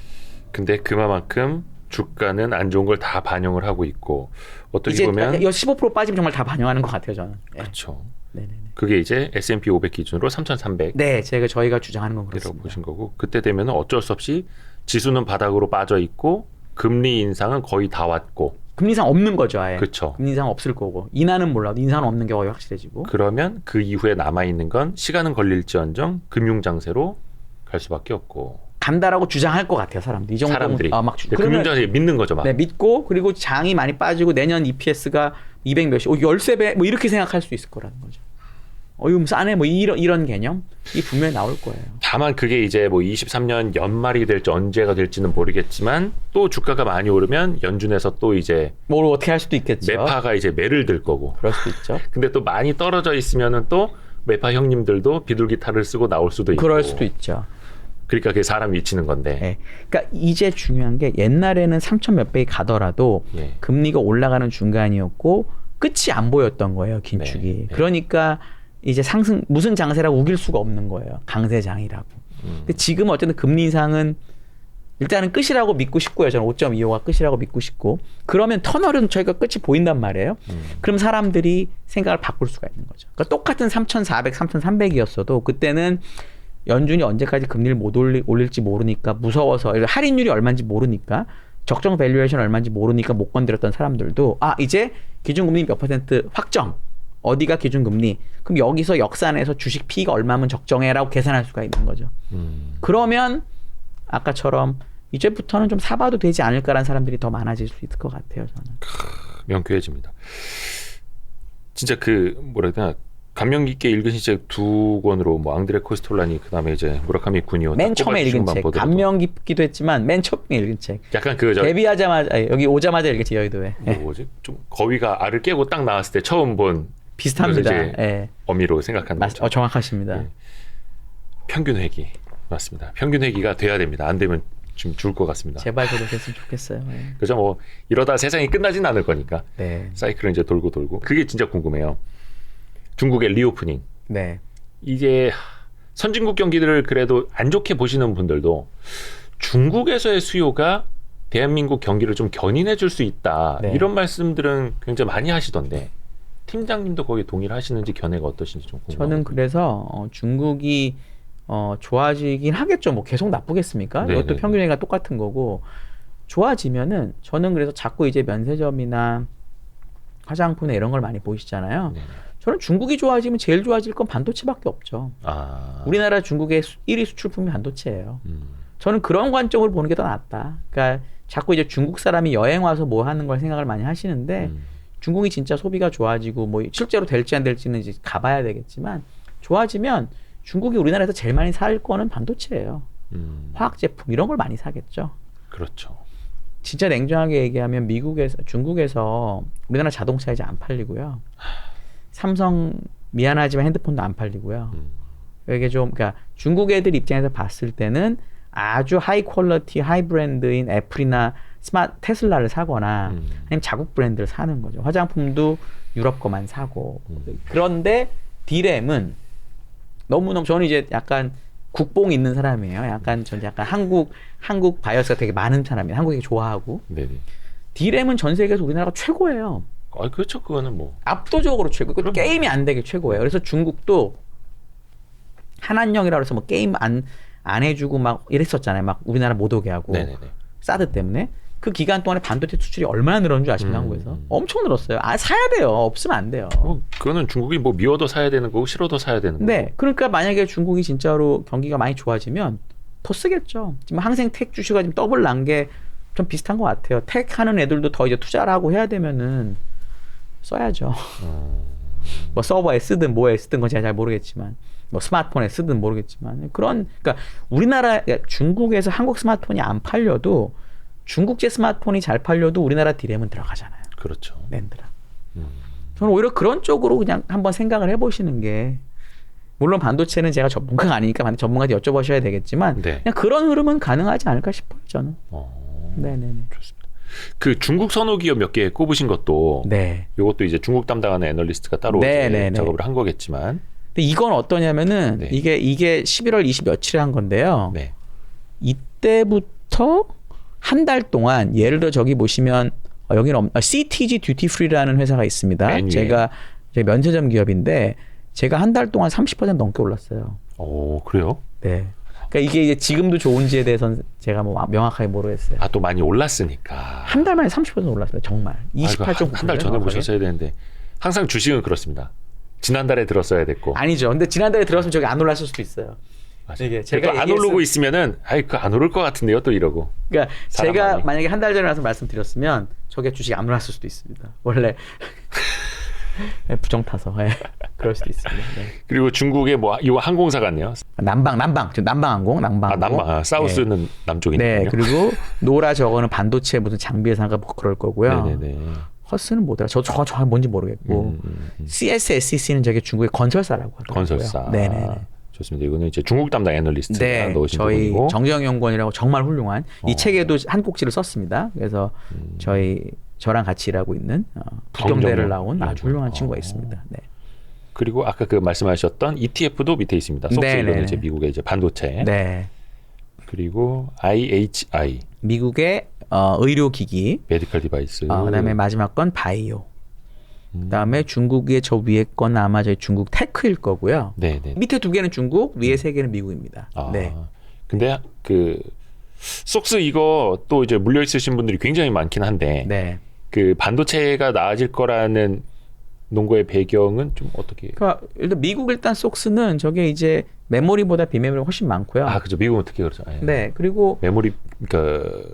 근데 그만큼 주가는 안 좋은 걸 다 반영을 하고 있고 어떻게 이제 보면 15% 빠지면 정말 다 반영하는 것 같아요. 저는. 예. 그렇죠. 네네네. 그게 이제 S&P 500 기준으로 3,300. 네, 저희가 주장하는 건 이라고 그렇습니다. 보신 거고 그때 되면 어쩔 수 없이 지수는 바닥으로 빠져 있고 금리 인상은 거의 다 왔고 금리 인상 없는 거죠, 아예. 그렇죠. 금리 인상 없을 거고 인하는 몰라도 인상은 없는 게 거의 확실해지고. 그러면 그 이후에 남아 있는 건 시간은 걸릴지언정 금융 장세로 갈 수밖에 없고 간다라고 주장할 것 같아요, 사람들이. 이 정도 사람들이 막 금융 장세 믿는 거죠, 막. 네, 믿고 그리고 장이 많이 빠지고 내년 EPS가 200 몇씩, 13배 뭐 이렇게 생각할 수 있을 거라는 거죠. 이거 싸네 뭐 이런 개념 이 분명히 나올 거예요. 다만 그게 이제 뭐 23년 연말이 될지 언제가 될지는 모르겠지만 또 주가가 많이 오르면 연준에서 또 이제 뭘 어떻게 할 수도 있겠죠. 매파가 이제 매를 들 거고. 그럴 수도 있죠. 근데 또 많이 떨어져 있으면은 또 매파 형님들도 비둘기탈을 쓰고 나올 수도 있고. 그럴 수도 있죠. 그러니까 그게 사람 미치는 건데. 네. 그러니까 이제 중요한 게 옛날에는 3천 몇 배에 가더라도 예. 금리가 올라가는 중간이었고 끝이 안 보였던 거예요, 긴축이. 네, 네. 그러니까 이제 상승 무슨 장세라고 우길 수가 없는 거예요. 강세장이라고. 근데 지금은 어쨌든 금리 인상은 일단은 끝이라고 믿고 싶고요. 저는 5.25가 끝이라고 믿고 싶고. 그러면 터널은 저희가 끝이 보인단 말이에요. 그럼 사람들이 생각을 바꿀 수가 있는 거죠. 그러니까 똑같은 3,400, 3,300이었어도 그때는 연준이 언제까지 금리를 못 올릴지 모르니까 무서워서 할인율이 얼마인지 모르니까 적정 밸류에이션 얼마인지 모르니까 못 건드렸던 사람들도 이제 기준금리 몇 % 확정. 어디가 기준금리? 그럼 여기서 역산해서 주식 P가 얼마면 적정해라고 계산할 수가 있는 거죠. 그러면 아까처럼 이제부터는 좀 사봐도 되지 않을까라는 사람들이 더 많아질 수 있을 것 같아요. 저는. 명쾌해집니다. 진짜 그 뭐라 해야 되나 감명 깊게 읽으신 책 2권으로 뭐 앙드레 코스톨라니 그다음에 이제 무라카미 쿠니오 맨 처음에 읽은 책. 보더라도 감명 깊기도 했지만 맨 처음에 읽은 책. 약간 그저 데뷔하자마자 여기 오자마자 읽었지 여의도에. 뭐지? 좀 거위가 알을 깨고 딱 나왔을 때 처음 본 비슷합니다. 이제 예. 어미로 생각하는 거죠. 정확하십니다. 예. 평균 회기 맞습니다. 평균 회기가 돼야 됩니다. 안 되면 좀 죽을 것 같습니다. 제발 그렇게 했으면 좋겠어요. 예. 그죠? 뭐 이러다 세상이 끝나진 않을 거니까 네. 사이클은 이제 돌고 그게 진짜 궁금해요. 중국의 리오프닝. 네. 이게 선진국 경기들을 그래도 안 좋게 보시는 분들도 중국에서의 수요가 대한민국 경기를 좀 견인해 줄 수 있다. 네. 이런 말씀들은 굉장히 많이 하시던데 팀장님도 거기에 동의를 하시는지 견해가 어떠신지 좀 궁금합니다. 저는 그래서 중국이 좋아지긴 하겠죠. 뭐 계속 나쁘겠습니까? 네네네. 이것도 평균회가 똑같은 거고 좋아지면은 저는 그래서 자꾸 이제 면세점이나 화장품이나 이런 걸 많이 보시잖아요. 네네. 저는 중국이 좋아지면 제일 좋아질 건 반도체밖에 없죠. 아. 우리나라 중국의 1위 수출품이 반도체예요. 저는 그런 관점으로 보는 게 더 낫다. 그러니까 자꾸 이제 중국 사람이 여행 와서 뭐 하는 걸 생각을 많이 하시는데 중국이 진짜 소비가 좋아지고 뭐 실제로 될지 안 될지는 이제 가봐야 되겠지만 좋아지면 중국이 우리나라에서 제일 많이 살 거는 반도체예요. 화학 제품 이런 걸 많이 사겠죠. 그렇죠. 진짜 냉정하게 얘기하면 중국에서 우리나라 자동차 이제 안 팔리고요. 삼성 미안하지만 핸드폰도 안 팔리고요. 이게 좀 그러니까 중국 애들 입장에서 봤을 때는 아주 하이 퀄리티, 하이 브랜드인 애플이나 테슬라를 사거나 아니면 자국 브랜드를 사는 거죠. 화장품도 유럽 거만 사고. 그런데 D램은 너무너무 저는 이제 약간 국뽕 있는 사람이에요. 약간 전 약간 한국 바이어스가 되게 많은 사람이에요. 한국 되게 좋아하고. 네네. D램은 전 세계에서 우리나라가 최고예요. 그렇죠. 그거는 뭐 압도적으로 최고. 게임이 안 되게 최고예요. 그래서 중국도 한한령이라고 해서 뭐 게임 안 해주고 막 이랬었잖아요. 막 우리나라 못 오게 하고. 네네네. 사드 때문에. 그 기간 동안에 반도체 수출이 얼마나 늘었는 줄 아십니까? 한국에서? 엄청 늘었어요. 사야 돼요. 없으면 안 돼요. 그거는 중국이 뭐 미워도 사야 되는 거고 싫어도 사야 되는 거고. 네. 그러니까 만약에 중국이 진짜로 경기가 많이 좋아지면 더 쓰겠죠. 지금 항생 택 주식가 지금 더블 난 게 좀 비슷한 것 같아요. 택 하는 애들도 더 이제 투자를 하고 해야 되면은 써야죠. 뭐 서버에 쓰든 뭐에 쓰든 건 제가 잘 모르겠지만 뭐 스마트폰에 쓰든 모르겠지만 그러니까 우리나라 중국에서 한국 스마트폰이 안 팔려도 중국제 스마트폰이 잘 팔려도 우리나라 D램은 들어가잖아요. 그렇죠. 낸드랑. 저는 오히려 그런 쪽으로 그냥 한번 생각을 해보시는 게 물론 반도체는 제가 전문가가 아니니까 전문가한테 여쭤보셔야 되겠지만 네. 그냥 그런 흐름은 가능하지 않을까 싶어요. 저는. 네네네. 좋습니다. 그 중국 선호 기업 몇 개 꼽으신 것도 네. 이것도 이제 중국 담당하는 애널리스트가 따로 이제 작업을 한 거겠지만. 근데 이건 어떠냐면은 네. 이게 11월 20 며칠에 한 건데요. 네. 이때부터 한 달 동안 예를 들어 저기 보시면 여기는 CTG 듀티 프리라는 회사가 있습니다. 메뉴에. 제가 면세점 기업인데 제가 한 달 동안 30% 넘게 올랐어요. 오, 그래요? 네. 그러니까 이게 이제 지금도 좋은지에 대해서는 제가 뭐 명확하게 모르겠어요. 또 많이 올랐으니까. 한 달 만에 30% 올랐어요. 정말. 28.9%. 한 달 전에 보셨어야 되는데 항상 주식은 그렇습니다. 지난달에 들었어야 됐고. 아니죠. 근데 지난달에 들었으면 저기 안 올랐을 수도 있어요. 이게 제가 안 오르고 있으면은 그거 안 오를 것 같은데요, 또 이러고. 그러니까 제가 사람만이. 만약에 한 달 전에 와서 말씀드렸으면 저게 주식이 안 올랐을 수도 있습니다. 원래 부정 타서 그럴 수도 있습니다. 네. 그리고 중국의 뭐 이거 항공사 같네요. 남방항공. 사우스는 남쪽이니까요. 네, 그리고 노라 저거는 반도체 무슨 장비 회사가 뭐 그럴 거고요. 네네네. 허스는 뭐더라? 저거 뭔지 모르겠고. CSSC는 저게 중국의 건설사라고 하더라고요. 건설사. 네네. 좋습니다. 이거는 이제 중국 담당 애널리스트가 네, 넣으신 저희 부분이고. 정재영 연구원이라고 정말 훌륭한 이 책에도 한 꼭지를 썼습니다. 그래서 저랑 같이 일하고 있는 부경대를 나온 아주 훌륭한 친구가 있습니다. 네. 그리고 아까 그 말씀하셨던 ETF도 밑에 있습니다. 속스 이거는 이제 미국의 이제 반도체. 네. 그리고 IHI 미국의 의료기기. 메디컬 디바이스. 그다음에 마지막 건 바이오. 그다음에 중국의 저 위에 건 아마 저희 중국 테크일 거고요. 네네. 밑에 두 개는 중국, 위에 세 개는 미국입니다. 네. 근데 그 속스 이거 또 이제 물려 있으신 분들이 굉장히 많긴 한데 네. 그 반도체가 나아질 거라는 농구의 배경은 좀 어떻게? 그러니까 일단 미국 일단 속스는 저게 이제 메모리보다 비메모리가 훨씬 많고요. 그죠. 미국은 특히 그렇죠. 네. 그리고 메모리 그러니까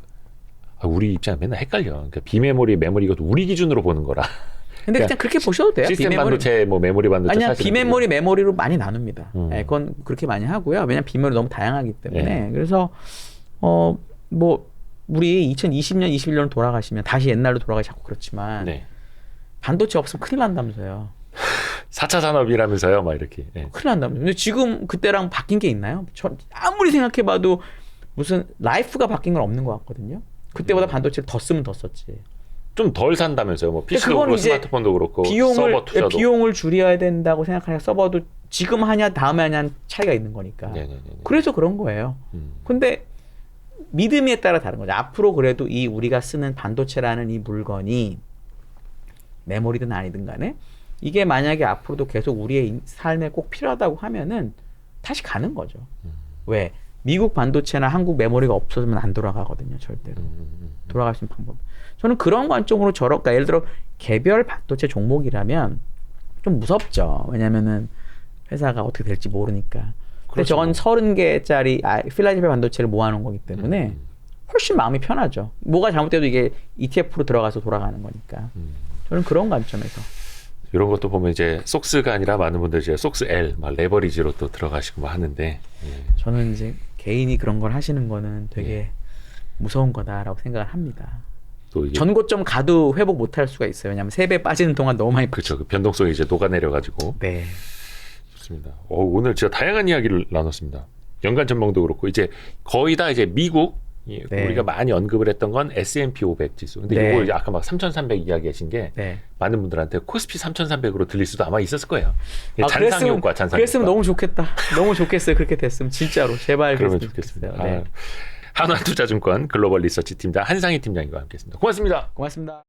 우리 입장에 맨날 헷갈려. 그러니까 비메모리, 메모리 이것도 우리 기준으로 보는 거라. 근데 그냥 그렇게 보셔도 돼요. 시스템 반도체, 뭐 메모리 반도체. 아니야, 비메모리, 메모리로 많이 나눕니다. 네, 그건 그렇게 많이 하고요. 왜냐면 비메모리 너무 다양하기 때문에. 네. 그래서 뭐 우리 2020년, 21년 돌아가시면 다시 옛날로 돌아가기 자꾸 그렇지만 네. 반도체 없으면 큰일 난다면서요. 4차 산업이라면서요, 막 이렇게. 네. 큰일 난다면서요. 근데 지금 그때랑 바뀐 게 있나요? 아무리 생각해봐도 무슨 라이프가 바뀐 건 없는 것 같거든요. 그때보다 반도체를 더 쓰면 더 썼지. 좀 덜 산다면서요. 뭐 PC도 그렇고 스마트폰도 그렇고 서버 투자도. 비용을 줄여야 된다고 생각하니까 서버도 지금 하냐 다음에 하냐 차이가 있는 거니까. 네네네. 그래서 그런 거예요. 근데 믿음에 따라 다른 거죠. 앞으로 그래도 이 우리가 쓰는 반도체라는 이 물건이 메모리든 아니든 간에 이게 만약에 앞으로도 계속 우리의 삶에 꼭 필요하다고 하면은 다시 가는 거죠. 왜? 미국 반도체나 한국 메모리가 없어지면 안 돌아가거든요. 절대로. 돌아갈 수 있는 방법. 저는 그런 관점으로 그러니까 예를 들어 개별 반도체 종목이라면 좀 무섭죠. 왜냐면은 회사가 어떻게 될지 모르니까. 근데 저건 30개짜리 필라델피아 반도체를 모아놓은 거기 때문에 훨씬 마음이 편하죠. 뭐가 잘못돼도 이게 ETF로 들어가서 돌아가는 거니까. 저는 그런 관점에서. 이런 것도 보면 이제 속스가 아니라 많은 분들이 이제 속스 L, 막 레버리지로 또 들어가시고 뭐 하는데. 저는 이제 개인이 그런 걸 하시는 거는 되게 무서운 거다라고 생각을 합니다. 또 이게 전고점 가도 회복 못 할 수가 있어요. 왜냐하면 3배 빠지는 동안 너무 많이 그렇죠. 그 변동성이 이제 녹아내려가지고. 네. 좋습니다. 오늘 진짜 다양한 이야기를 나눴습니다. 연간 전망도 그렇고 이제 거의 다 이제 미국 네. 우리가 많이 언급을 했던 건 S&P 500 지수. 근데 네. 이거 이제 아까 막 3,300 이야기하신 게 네. 많은 분들한테 코스피 3,300으로 들릴 수도 아마 있었을 거예요. 아, 잔상 효과, 잔상 그랬으면 효과. 너무 좋겠다. 너무 좋겠어요. 그렇게 됐으면 진짜로 제발 그러면 그랬으면 좋겠습니다. 좋겠어요. 네. 한화투자증권 글로벌 리서치 팀장 한상희 팀장님과 함께했습니다. 고맙습니다. 고맙습니다.